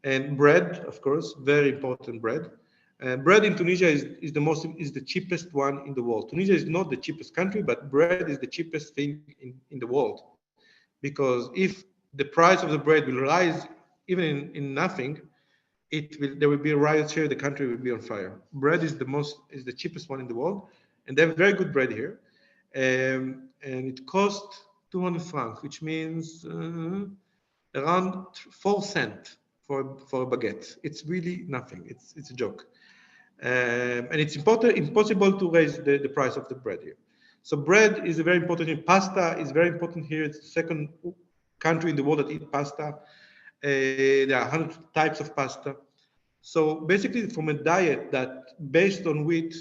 and bread, of course, very important bread. Bread in Tunisia is the cheapest one in the world. Tunisia is not the cheapest country, but bread is the cheapest thing in the world. Because if the price of the bread will rise even in nothing, there will be a riot here, the country will be on fire. Bread is the cheapest one in the world, and they have very good bread here. And it costs 200 francs, which means around 4 cents for a baguette. It's really nothing. It's a joke. And it's impossible to raise the price of the bread here. So bread is very important. Pasta is very important here. It's the second country in the world that eat pasta. There are 100 types of pasta. So basically, from a diet that based on wheat,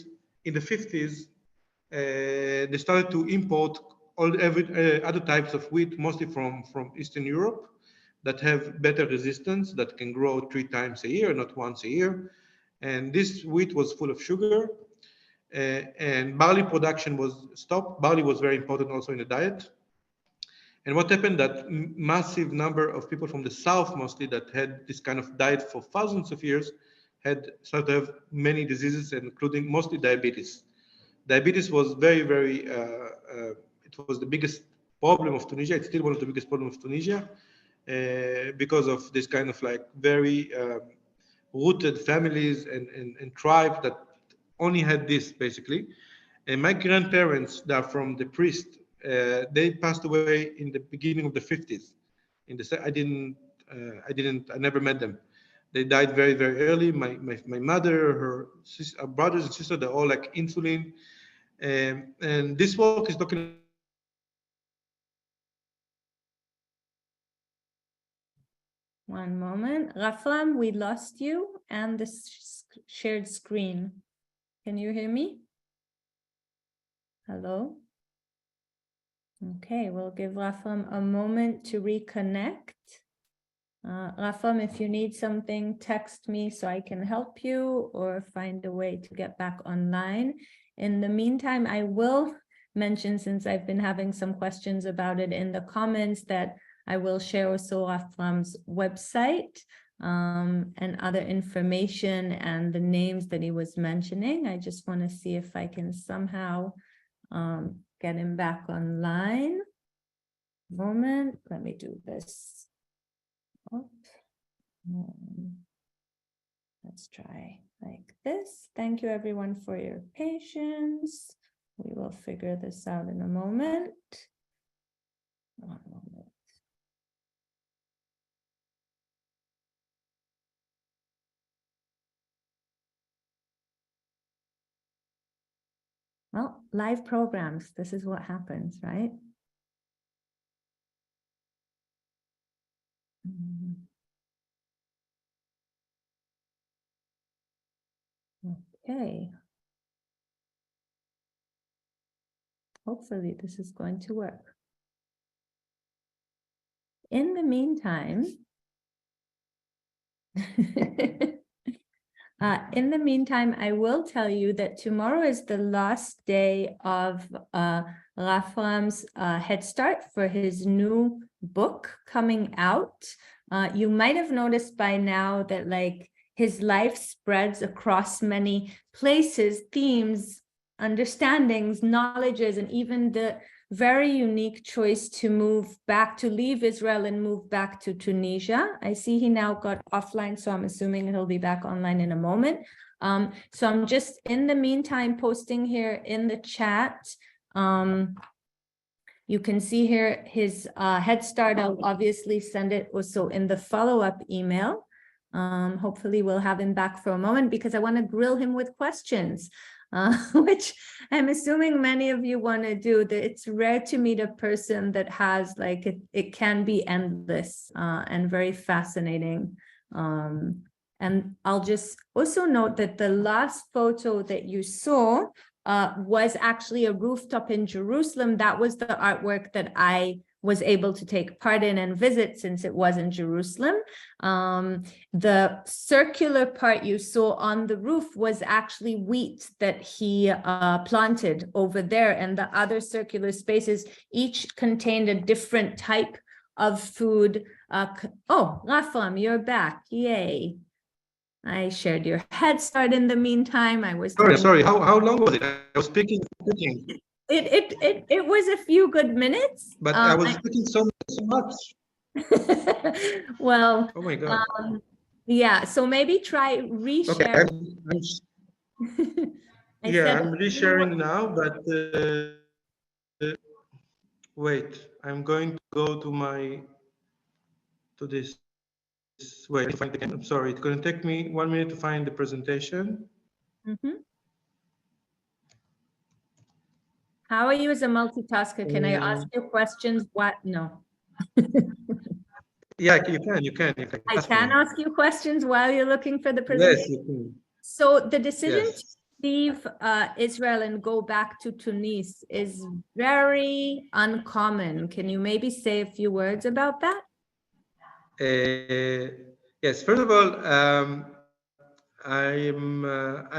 in the 50s, they started to import other types of wheat, mostly from Eastern Europe, that have better resistance, that can grow 3 times a year, not once a year. And this wheat was full of sugar, and barley production was stopped. Barley was very important also in the diet. And what happened, that massive number of people from the south mostly that had this kind of diet for thousands of years had started to have many diseases, including mostly diabetes. Diabetes was it was the biggest problem of Tunisia. It's still one of the biggest problems of Tunisia because of this kind of like very rooted families and tribes that only had this basically. And my grandparents, that are from the priest, they passed away in the beginning of the 50s. I never met them. They died very, very early. My mother, her brothers and sisters, they're all like insulin. And this work is talking. One moment. Rafram, we lost you and the shared screen. Can you hear me? Hello? Okay, we'll give Rafram a moment to reconnect. Rafram, if you need something, text me so I can help you or find a way to get back online. In the meantime, I will mention, since I've been having some questions about it in the comments, that I will share also Rafram's website and other information and the names that he was mentioning. I just want to see if I can somehow get him back online. Moment, let me do this. Let's try like this. Thank you everyone for your patience. We will figure this out in a moment. One moment. Well, live programs, this is what happens, right? Okay. Hopefully this is going to work. In the meantime, I will tell you that tomorrow is the last day of Rafram's Head Start for his new book coming out. You might have noticed by now that like his life spreads across many places, themes, understandings, knowledges, and even the very unique choice to leave Israel and move back to Tunisia. I see he now got offline, so I'm assuming he'll be back online in a moment. So I'm just in the meantime posting here in the chat. You can see here his Head Start. I'll obviously send it also in the follow-up email. Hopefully we'll have him back for a moment because I want to grill him with questions. Which I'm assuming many of you want to do. It's rare to meet a person that has like it can be endless and very fascinating. And I'll just also note that the last photo that you saw was actually a rooftop in Jerusalem. That was the artwork that I was able to take part in and visit since it was in Jerusalem. The circular part you saw on the roof was actually wheat that he planted over there, and the other circular spaces each contained a different type of food. Oh, Rafram, you're back. Yay. I shared your head start in the meantime. I was Sorry. How long was it? I was speaking. It was a few good minutes. But I was speaking so much. Well, oh my God. Yeah, so maybe try reshare. Okay, I'm resharing now, but wait, I'm going to go to this. Wait, find again. I'm sorry, it's going to take me 1 minute to find the presentation. How are you as a multitasker? Can I ask you questions? What? No. Yeah, you can. I can ask you questions while you're looking for the presentation. Yes, you can. So the decision to leave Israel and go back to Tunis is very uncommon. Can you maybe say a few words about that? Yes, first of all, I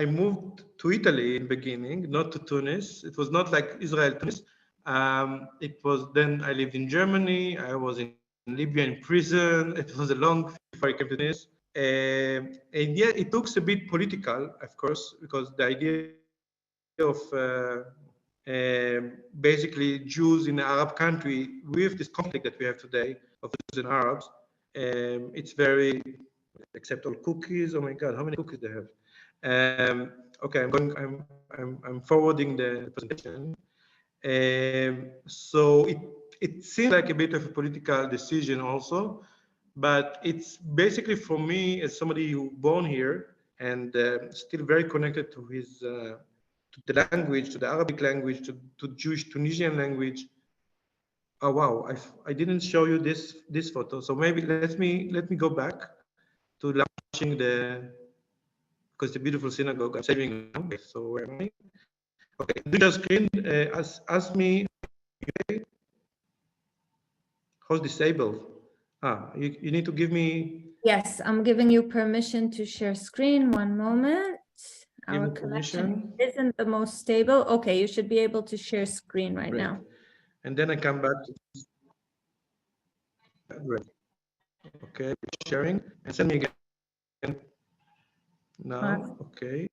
moved to Italy in the beginning, not to Tunis. It was not like Israel, Tunis. It was then I lived in Germany. I was in Libyan prison. It was a long before I came to Tunis. And yeah, it looks a bit political, of course, because the idea of basically Jews in an Arab country with this conflict that we have today of Jews and Arabs, it's very, except all cookies. Oh my God, how many cookies they have? Okay, I'm forwarding the presentation. So it seems like a bit of a political decision also, but it's basically for me as somebody who born here and still very connected to his to the language, to the Arabic language, to Jewish Tunisian language. Oh wow, I didn't show you this photo, so maybe let me go back to launching because the beautiful synagogue I'm saving now. So where am I? Okay, do your screen. Ask me. Okay. How's disabled? You need to give me. Yes, I'm giving you permission to share screen. One moment. Our connection isn't the most stable. Okay, you should be able to share screen right now. And then I come back to great. Okay, sharing and send me again. Now, okay.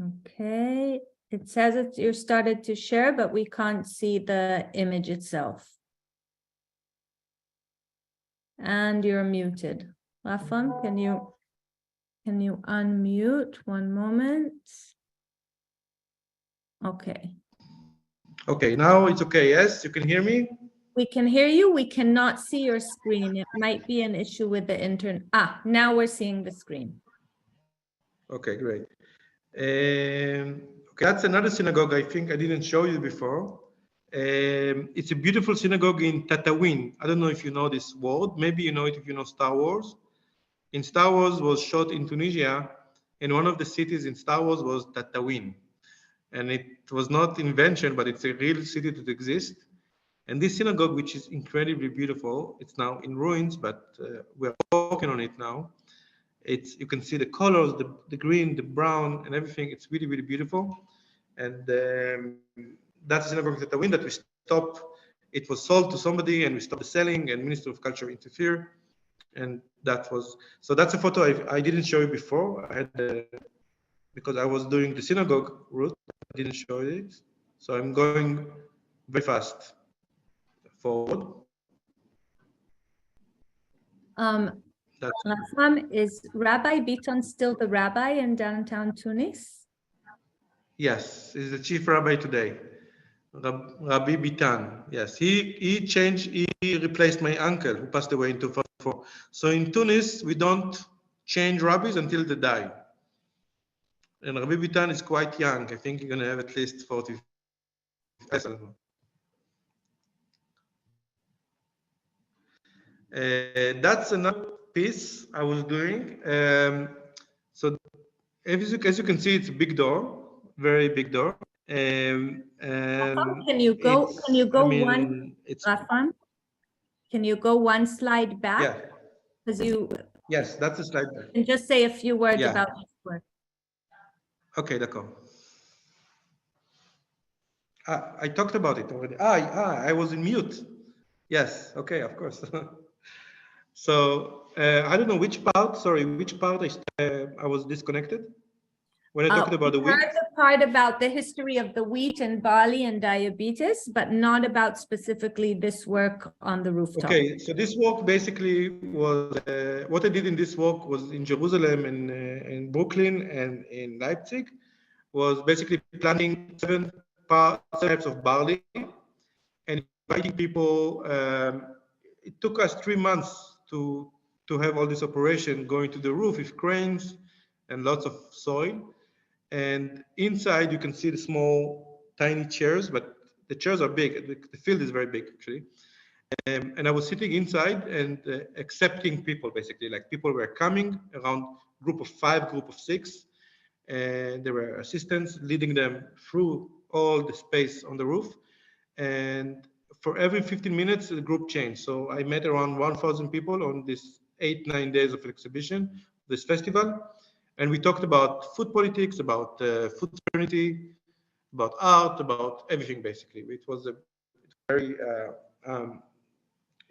Okay, it says that you started to share, but we can't see the image itself. And you're muted. Rafram, can you unmute? One moment. Okay. Okay, now it's okay. Yes, you can hear me? We can hear you. We cannot see your screen. It might be an issue with the internet. Now we're seeing the screen. Okay, great. Okay, that's another synagogue I think I didn't show you before. It's a beautiful synagogue in Tatooine. I don't know if you know this word. Maybe you know it if you know Star Wars. In Star Wars was shot in Tunisia, and one of the cities in Star Wars was Tatooine. And it was not invention, but it's a real city that exists. And this synagogue, which is incredibly beautiful, it's now in ruins, but we're working on it now. You can see the colors, the green, the brown, and everything. It's really, really beautiful. And that's the synagogue at Tatooine that we stopped. It was sold to somebody, and we stopped the selling, and Minister of Culture interfered. And that's a photo I didn't show you before. I had because I was doing the synagogue route, I didn't show it. So I'm going very fast forward. Rafram, is Rabbi Biton still the rabbi in downtown Tunis? Yes, he's the chief rabbi today. Rabbi Bitan. Yes, he replaced my uncle who passed away in 2004. So in Tunis, we don't change rabbis until they die. And Rabbi Bitan is quite young. I think he's going to have at least 40. I don't know. That's another piece I was doing. So as you can see, it's a big door, very big door. And can you go one? Rafram, can you go one slide back? Yeah. Because you. Yes, that's a slide back. And just say a few words about this work. Okay, d'accord. I talked about it already. I was in mute. Yes, okay, of course. So I don't know which part, sorry, which part I was disconnected when I talked about the We wheat. heard the part about the history of the wheat in Bali and diabetes, but not about specifically this work on the rooftop. Okay, so this work basically was, what I did in this work was in Jerusalem and in Brooklyn and in Leipzig, was basically planting seven types of barley and inviting people. It took us 3 months to have all this operation going to the roof with cranes and lots of soil. And inside you can see the small, tiny chairs, but the chairs are big. The field is very big, actually. And I was sitting inside and accepting people, basically. Like people were coming around, group of 5, group of 6, and there were assistants leading them through all the space on the roof. And for every 15 minutes, the group changed. So I met around 1,000 people on this 8-9 days of exhibition, this festival. And we talked about food politics, about food sovereignty, about art, about everything, basically. It was a very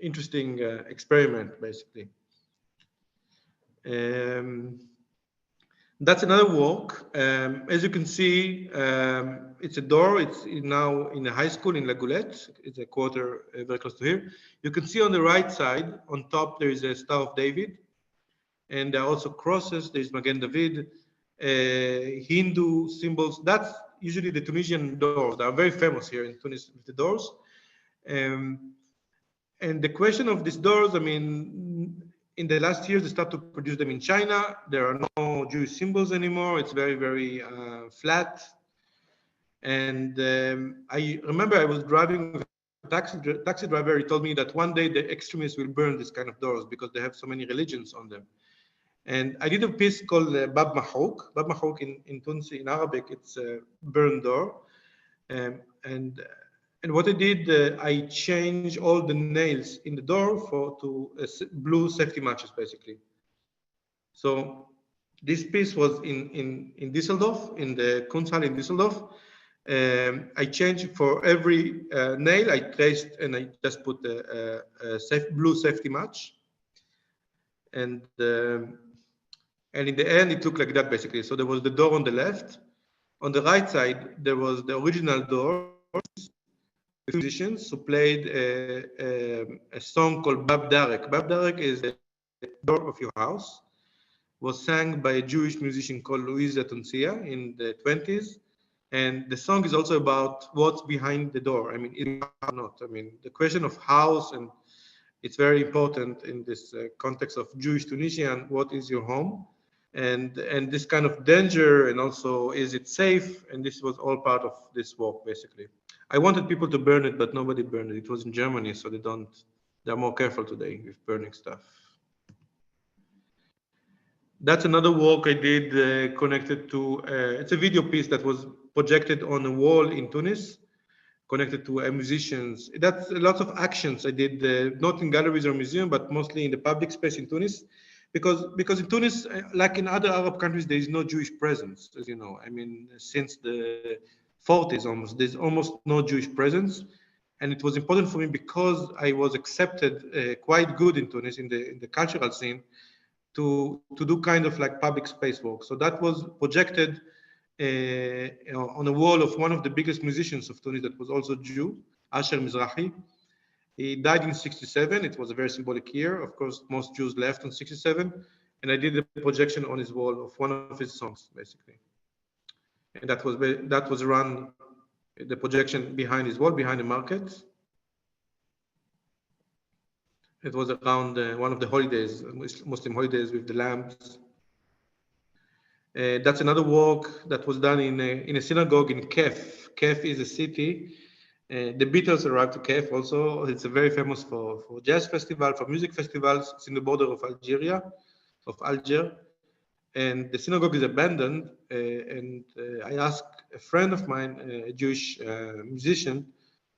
interesting experiment, basically. That's another walk. As you can see, it's a door. It's now in a high school in La Goulette. It's a quarter very close to here. You can see on the right side, on top, there is a Star of David. And there are also crosses. There's Magen David, Hindu symbols. That's usually the Tunisian doors. They are very famous here in Tunis with the doors. And the question of these doors, I mean, in the last years, they start to produce them in China. There are no Jewish symbols anymore. It's very, very flat. And I remember I was driving with a taxi driver. He told me that one day the extremists will burn this kind of doors because they have so many religions on them. And I did a piece called Bab Mahouk. Bab Mahouk in Tunisi, in Arabic, it's a burned door. And what I did, I changed all the nails in the door to blue safety matches, basically. So this piece was in Dusseldorf, in the Kunst in Dusseldorf. I changed for every nail, I traced and I just put a blue safety match. And in the end, it looked like that, basically. So there was the door on the left. On the right side, there was the original door. Musicians who played a song called Bab Darek. Bab Darek is the door of your house. Was sang by a Jewish musician called Louisa Tunisia in the 20s. And the song is also about what's behind the door. I mean, it's not. I mean, the question of house, and it's very important in this context of Jewish Tunisian, what is your home? And this kind of danger, and also, is it safe? And this was all part of this walk, basically. I wanted people to burn it, but nobody burned it. It was in Germany, so they're more careful today with burning stuff. That's another walk I did connected to, it's a video piece that was projected on a wall in Tunis, connected to musicians. That's a lot of actions I did, not in galleries or museums, but mostly in the public space in Tunis. Because in Tunis, like in other Arab countries, there is no Jewish presence, as you know. I mean, since the 40s almost, there's almost no Jewish presence. And it was important for me because I was accepted quite good in Tunis in the cultural scene to do kind of like public space work. So that was projected on a wall of one of the biggest musicians of Tunis that was also Jew, Asher Mizrahi. He died in 1967. It was a very symbolic year. Of course, most Jews left in 1967. And I did a projection on his wall of one of his songs, basically. And that was run, the projection behind his wall, behind the market. It was around one of the holidays, Muslim holidays with the lamps. That's another walk that was done in a synagogue in Kef. Kef is a city. The Beatles arrived to Kef also. It's a very famous for jazz festival, for music festivals. It's in the border of Alger. And the synagogue is abandoned. I asked a friend of mine, a Jewish musician,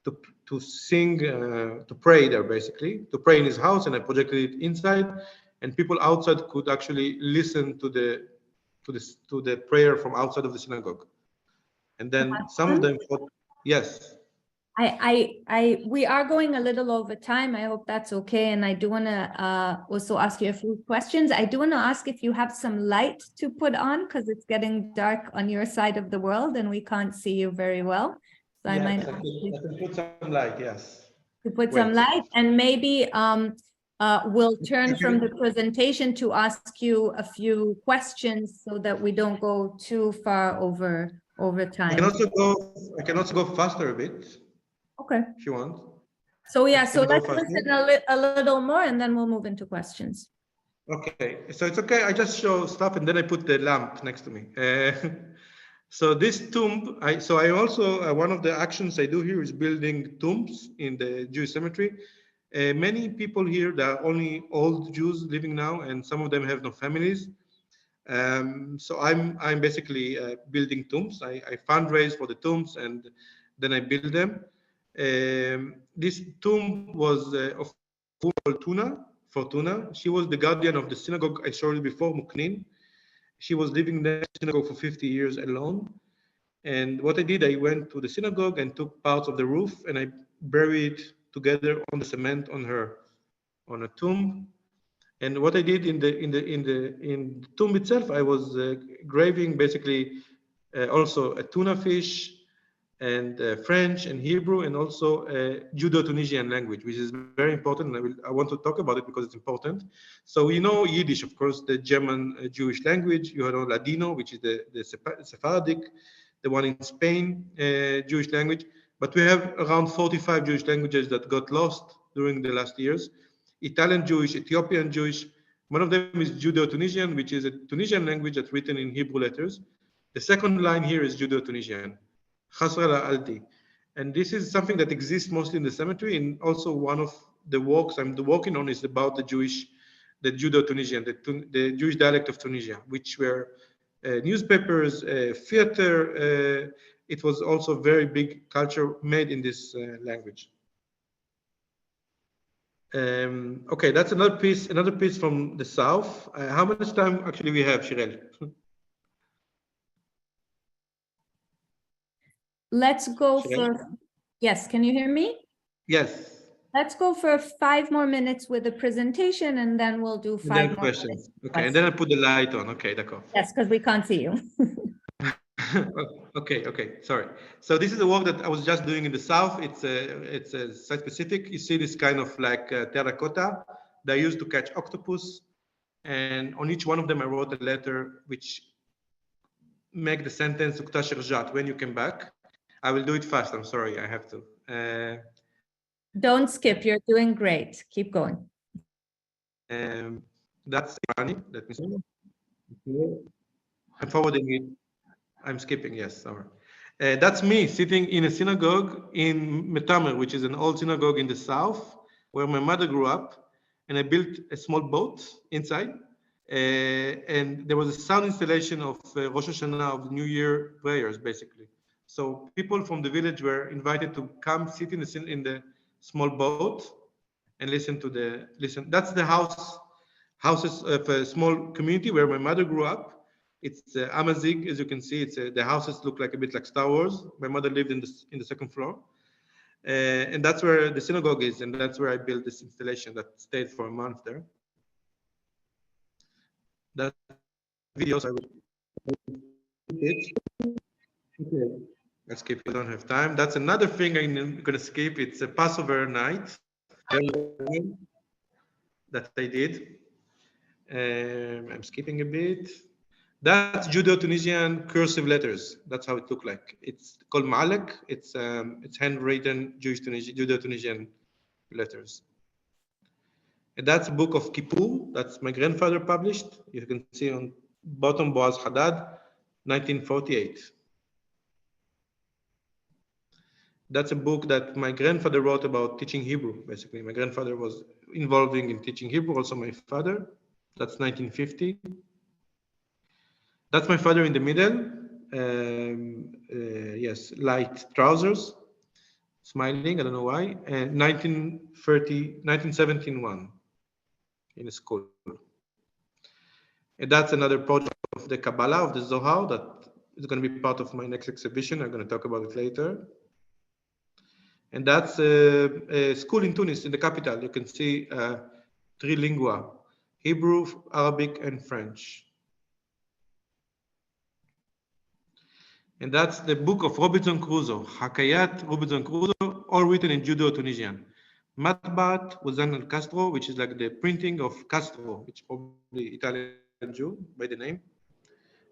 to sing, to pray there, basically, to pray in his house, and I projected it inside, and people outside could actually listen to the prayer from outside of the synagogue. And then some of them thought, Yes. We are going a little over time. I hope that's okay. And I do want to also ask you a few questions. I do want to ask if you have some light to put on, because it's getting dark on your side of the world and we can't see you very well. So Yes, I might I can put some light, yes. to put Wait. some light, and maybe we'll turn from the presentation to ask you a few questions so that we don't go too far over time. I can also go faster a bit. Okay. If you want. So yeah, so let's listen a little more and then we'll move into questions. Okay, so it's okay. I just show stuff and then I put the lamp next to me. So this tomb, I also, one of the actions I do here is building tombs in the Jewish cemetery. Many people here, there are only old Jews living now, and some of them have no families. So I'm basically building tombs. I fundraise for the tombs and then I build them. This tomb was of Fortuna. She was the guardian of the synagogue I showed you before, Muknin. She was living there in the synagogue for 50 years alone. And what I did, I went to the synagogue and took parts of the roof and I buried together on the cement on a tomb. And what I did in the tomb itself, I was graving basically also a tuna fish and French and Hebrew and also Judo-Tunisian language, which is very important. And I want to talk about it because it's important. So we know Yiddish, of course, the German Jewish language. You know Ladino, which is the Sephardic, the one in Spain, Jewish language. But we have around 45 Jewish languages that got lost during the last years. Italian Jewish, Ethiopian Jewish. One of them is Judo-Tunisian, which is a Tunisian language that's written in Hebrew letters. The second line here is Judo-Tunisian, Khasra Aldi. And this is something that exists mostly in the cemetery. And also one of the works I'm working on is about the Judo-Tunisian, the Jewish dialect of Tunisia, which were newspapers, theater. It was also very big culture made in this language. Okay, that's another piece from the south. How much time actually we have, Shirel? Let's go for, yes, can you hear me? Yes. Let's go for 5 more minutes with the presentation and then we'll do 5 more questions. Okay, and then I put the light on. Okay, d'accord. Yes, because we can't see you. Okay, sorry. So this is a work that I was just doing in the south. It's a site specific. You see this kind of like terracotta that I used to catch octopus, and on each one of them I wrote a letter which make the sentence "Ukta Sherjat" when you came back. I will do it fast. I'm sorry, I have to. Don't skip. You're doing great. Keep going. That's Irani. Let me see. I'm forwarding it. I'm skipping, yes, sorry. That's me sitting in a synagogue in Metamer, which is an old synagogue in the south, where my mother grew up, and I built a small boat inside. And there was a sound installation of Rosh Hashanah, of New Year prayers, basically. So people from the village were invited to come sit in the small boat and listen. That's the houses of a small community where my mother grew up. It's Amazigh, as you can see. It's the houses look like a bit like Star Wars. My mother lived in the second floor, and that's where the synagogue is, and that's where I built this installation that stayed for a month there. That videos I will. Okay, let's skip. We don't have time. That's another thing I'm gonna skip. It's a Passover night that I did. I'm skipping a bit. That's Judo-Tunisian cursive letters. That's how it looked like. It's called Ma'alek. It's handwritten Judo-Tunisian letters. And that's a book of Kippur. That's my grandfather published. You can see on bottom Boaz Haddad, 1948. That's a book that my grandfather wrote about teaching Hebrew, basically. My grandfather was involving in teaching Hebrew, also my father. That's 1950. That's my father in the middle. Yes, light trousers, smiling, I don't know why. 1971 in a school. And that's another project of the Kabbalah, of the Zohar, that is going to be part of my next exhibition. I'm going to talk about it later. And that's a school in Tunis, in the capital. You can see trilingua, Hebrew, Arabic, and French. And that's the book of Robinson Crusoe, Hakayat Robinson Crusoe, all written in Judeo-Tunisian. Matbat was done at Castro, which is like the printing of Castro, which is probably Italian Jew by the name.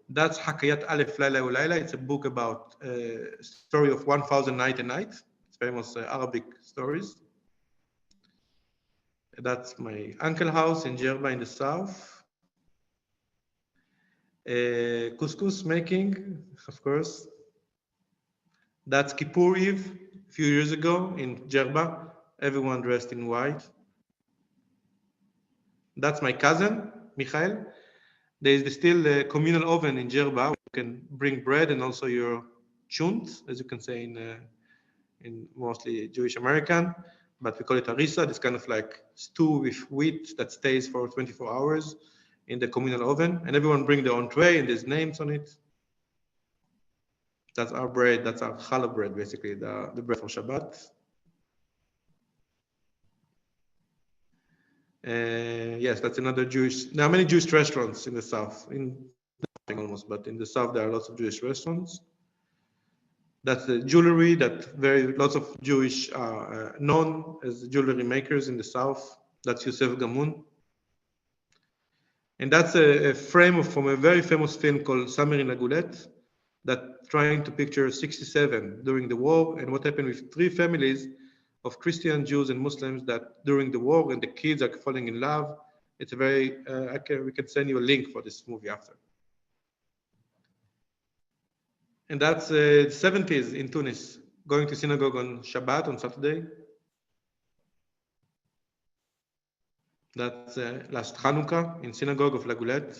That's Hakayat Alef Laila Ulaila. It's a book about story of 1,000 Night and Night. It's famous Arabic stories. That's my uncle's house in Djerba in the south. Couscous making, of course. That's Kippur Eve, a few years ago in Djerba, everyone dressed in white. That's my cousin, Michael. There is still a communal oven in Djerba. You can bring bread and also your chunt, as you can say in mostly Jewish American, but we call it harissa, this kind of like stew with wheat that stays for 24 hours in the communal oven, and everyone bring their own tray and there's names on it. That's our bread, that's our challah bread, basically, the bread for Shabbat. Yes, that's another Jewish, there are many Jewish restaurants in the south, in almost, but in the south there are lots of Jewish restaurants. That's the jewelry that lots of Jewish are known as jewelry makers in the south. That's Yosef Gamoun. And that's a frame from a very famous film called Summer in Agulet, that trying to picture 67 during the war and what happened with 3 families of Christian, Jews, and Muslims that during the war and the kids are falling in love. It's a very, we can send you a link for this movie after. And that's 70s in Tunis, going to synagogue on Shabbat, on Saturday. That's last Hanukkah in synagogue of La Goulette,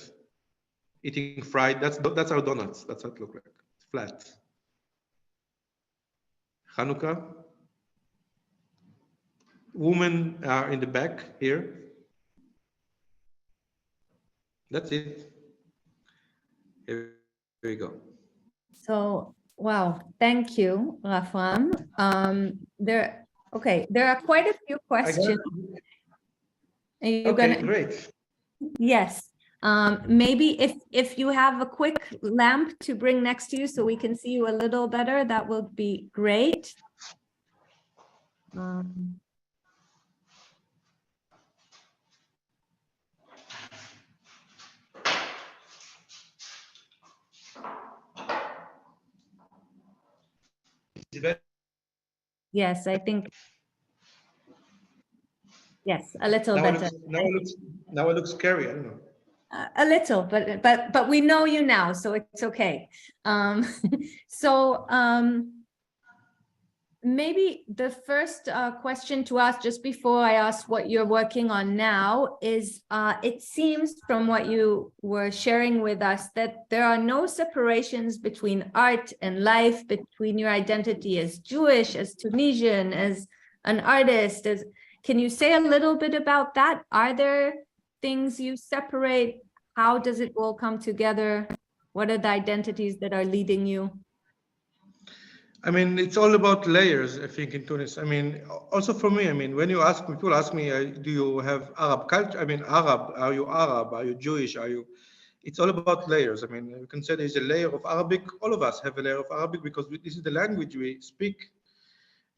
eating fried, that's our donuts, that's how it looks like, it's flat. Hanukkah. Women are in the back here. That's it. Here we go. So, wow, thank you, Rafram. There are quite a few questions. Okay, great. Yes. Maybe if you have a quick lamp to bring next to you so we can see you a little better, that would be great. Yes, I think. Yes, a little better. Now it looks scary. I don't know. A little, but we know you now, so it's okay. Maybe the first question to ask, just before I ask what you're working on now, is it seems from what you were sharing with us that there are no separations between art and life, between your identity as Jewish, as Tunisian, as an artist. Can you say a little bit about that? Are there things you separate? How does it all come together? What are the identities that are leading you? I mean, it's all about layers, I think, in Tunis. I mean, also for me, I mean, when you ask people ask me, do you have Arab culture? I mean, are you Arab? Are you Jewish? It's all about layers. I mean, you can say there's a layer of Arabic. All of us have a layer of Arabic because this is the language we speak.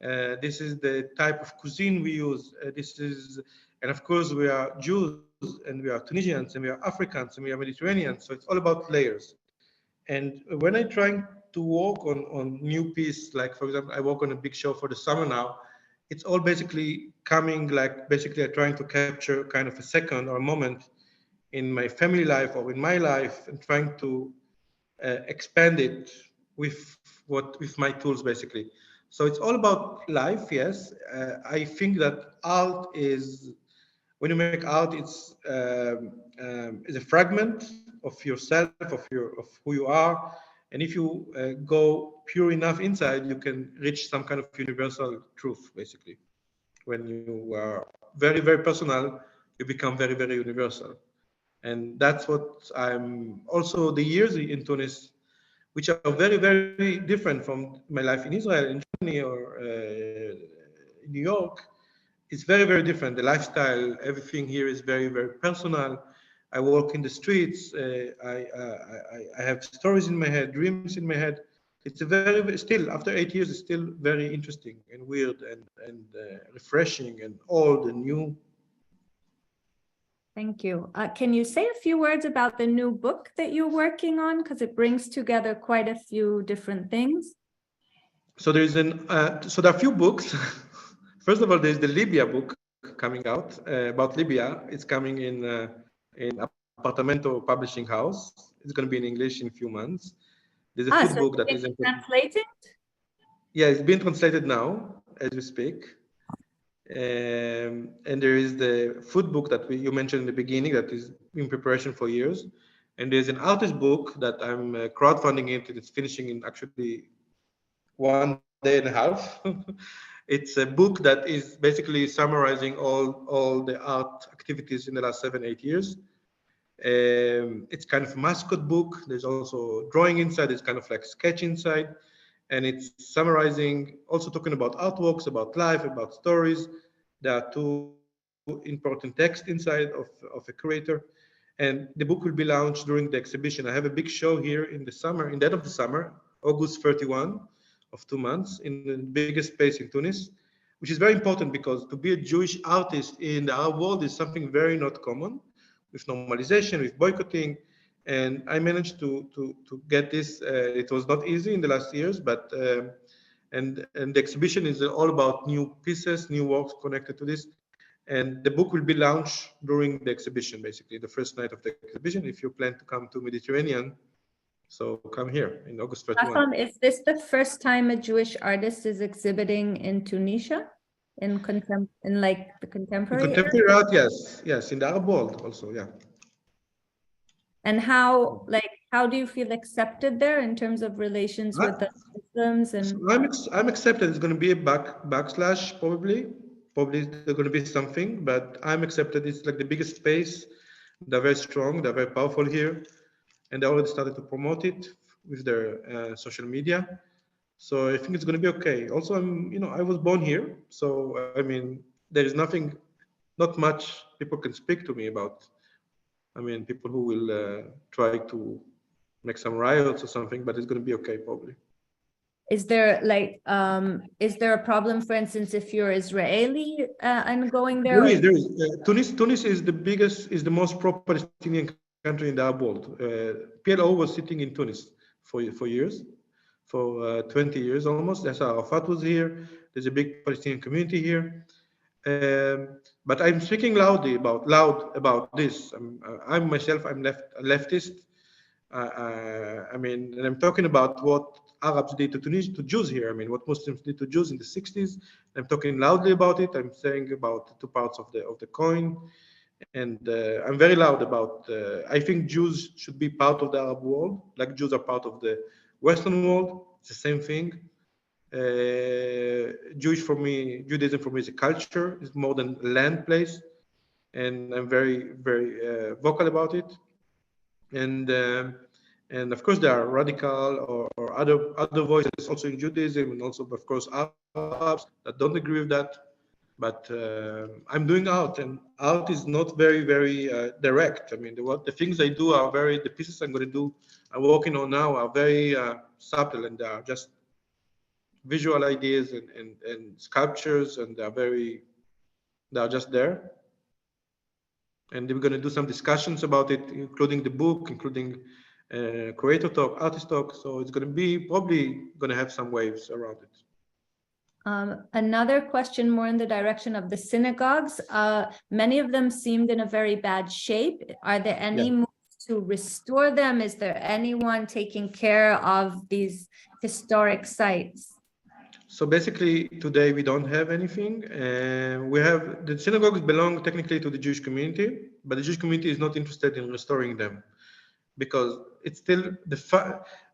This is the type of cuisine we use. And of course, we are Jews and we are Tunisians and we are Africans and we are Mediterraneans. So it's all about layers. And when I'm trying to work on new piece, like for example, I work on a big show for the summer now, it's all basically coming like basically I'm trying to capture kind of a second or a moment in my family life or in my life and trying to expand it with my tools basically. So it's all about life, yes. I think that art is, when you make art, it's a fragment of yourself, of who you are. And if you go pure enough inside, you can reach some kind of universal truth, basically. When you are very, very personal, you become very, very universal. And that's what I'm also the years in Tunis which are very, very different from my life in Israel, in Germany, or in New York. It's very, very different. The lifestyle, everything here is very, very personal. I walk in the streets. I have stories in my head, dreams in my head. It's a very, still after 8 years, it's still very interesting and weird and refreshing and old and new. Thank you. Can you say a few words about the new book that you're working on? Because it brings together quite a few different things. So there are a few books. First of all, there's the Libya book coming out about Libya. It's coming in Apartamento Publishing House. It's going to be in English in a few months. There's a food book that is translated. Yeah, it's been translated now as we speak. And there is the food book that you mentioned in the beginning that is in preparation for years. And there's an artist book that I'm crowdfunding it. It's finishing in actually 1 day and a half. It's a book that is basically summarizing all the art activities in the last 7-8 years. It's kind of a mascot book. There's also drawing inside. There's kind of like sketch inside. And it's summarizing, also talking about artworks, about life, about stories. There are 2 important texts inside of a curator. And the book will be launched during the exhibition. I have a big show here in the summer, in the end of the summer, August 31 of 2 months, in the biggest space in Tunis, which is very important because to be a Jewish artist in the Arab world is something very not common, with normalization, with boycotting. And I managed to get this. It was not easy in the last years, but and the exhibition is all about new pieces, new works connected to this. And the book will be launched during the exhibition, basically the first night of the exhibition. If you plan to come to Mediterranean, so come here in August 31. Rafram, is this the first time a Jewish artist is exhibiting in Tunisia, in like the contemporary? In contemporary art, yes, in the Arab world also, yeah. And how do you feel accepted there in terms of relations with the Muslims? And so I'm accepted. It's going to be a backslash probably there's going to be something, but I'm accepted. It's like the biggest space. They're very strong. They're very powerful here, and they already started to promote it with their social media. So I think it's going to be okay. Also, I was born here, so I mean, there is not much people can speak to me about. I mean, people who will try to make some riots or something, but it's going to be okay probably. Is there a problem, for instance, if you're Israeli and going there? There is. Tunis is the most pro-Palestinian country in the Arab world. PLO was sitting in Tunis for years, for 20 years almost. That's how Arafat was here. There's a big Palestinian community here. But I'm speaking loud about this. I'm myself, I'm leftist. I mean, and I'm talking about what Arabs did to Jews here. I mean, what Muslims did to Jews in the 60s. I'm talking loudly about it. I'm saying about 2 parts of the coin. And I'm very loud about, I think Jews should be part of the Arab world, like Jews are part of the Western world. It's the same thing. Judaism for me is a culture. It's more than a land place, and I'm very, very vocal about it. And of course there are radical or other voices also in Judaism, and also of course Arabs that don't agree with that. But I'm doing art, and art is not very, very direct. I mean, the things I do are the pieces I'm going to do, I'm working on now are very subtle, and they are just visual ideas and sculptures, and they are just there. And we're going to do some discussions about it, including the book, including creator talk, artist talk. So it's going to be probably going to have some waves around it. Another question more in the direction of the synagogues. Many of them seemed in a very bad shape. Are there any moves to restore them? Is there anyone taking care of these historic sites? So basically, today we don't have anything. The synagogues belong technically to the Jewish community, but the Jewish community is not interested in restoring them because it's still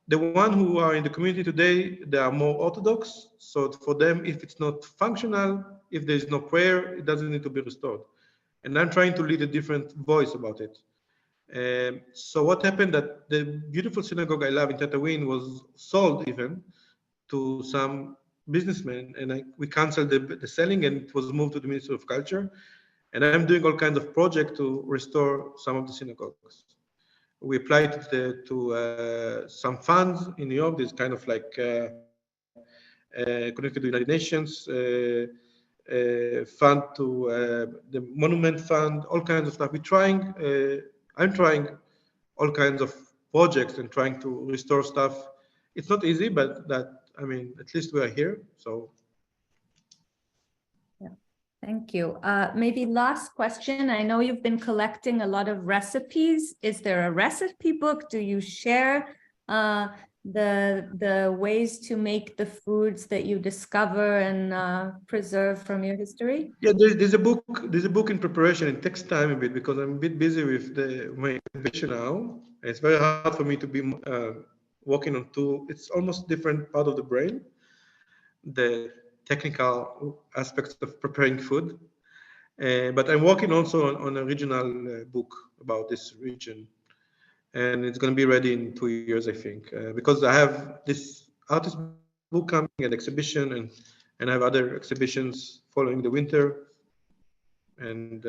the one who are in the community today, they are more Orthodox. So for them, if it's not functional, if there is no prayer, it doesn't need to be restored. And I'm trying to lead a different voice about it. So what happened that the beautiful synagogue I love in Tatooine was sold even to some businessmen, and we canceled the selling, and it was moved to the Ministry of Culture. And I'm doing all kinds of projects to restore some of the synagogues. We applied to some funds in New York. There's kind of like connected to the United Nations fund, to the Monument Fund, all kinds of stuff. We're trying. I'm trying all kinds of projects and trying to restore stuff. It's not easy, but I mean, at least we are here. So. Yeah, thank you. Maybe last question. I know you've been collecting a lot of recipes. Is there a recipe book? Do you share the ways to make the foods that you discover and preserve from your history? Yeah, there's a book. There's a book in preparation. It takes time a bit because I'm a bit busy with my exhibition now. It's very hard for me to be working on two. It's almost different part of the brain, the technical aspects of preparing food. But I'm working also on a regional book about this region, and it's going to be ready in 2 years, I think, because I have this artist book coming, an exhibition, and I have other exhibitions following the winter, and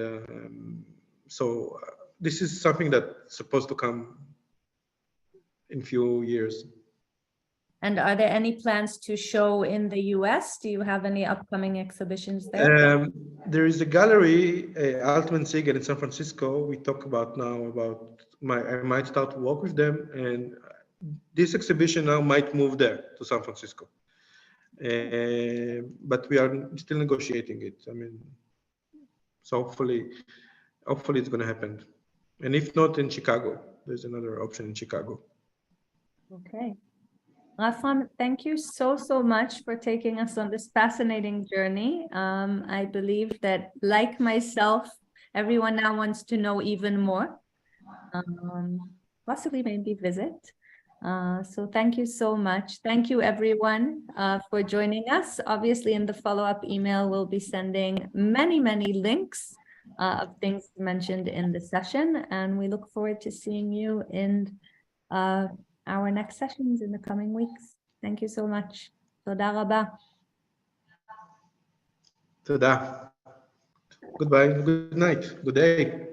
so this is something that's supposed to come in few years. And are there any plans to show in the US? Do you have any upcoming exhibitions there? There is a gallery, Altman Siegel in San Francisco. We talk about now about I might start to work with them, and this exhibition now might move there to San Francisco. But we are still negotiating it. I mean, so hopefully it's going to happen. And if not, in Chicago, there's another option in Chicago. Okay. Rafram, thank you so much for taking us on this fascinating journey. I believe that, like myself, everyone now wants to know even more, possibly maybe visit. So thank you so much. Thank you, everyone, for joining us. Obviously, in the follow-up email, we'll be sending many links of things mentioned in the session, and we look forward to seeing you in our next sessions in the coming weeks. Thank you so much. Toda rabba. Toda. Goodbye. Good night. Good day.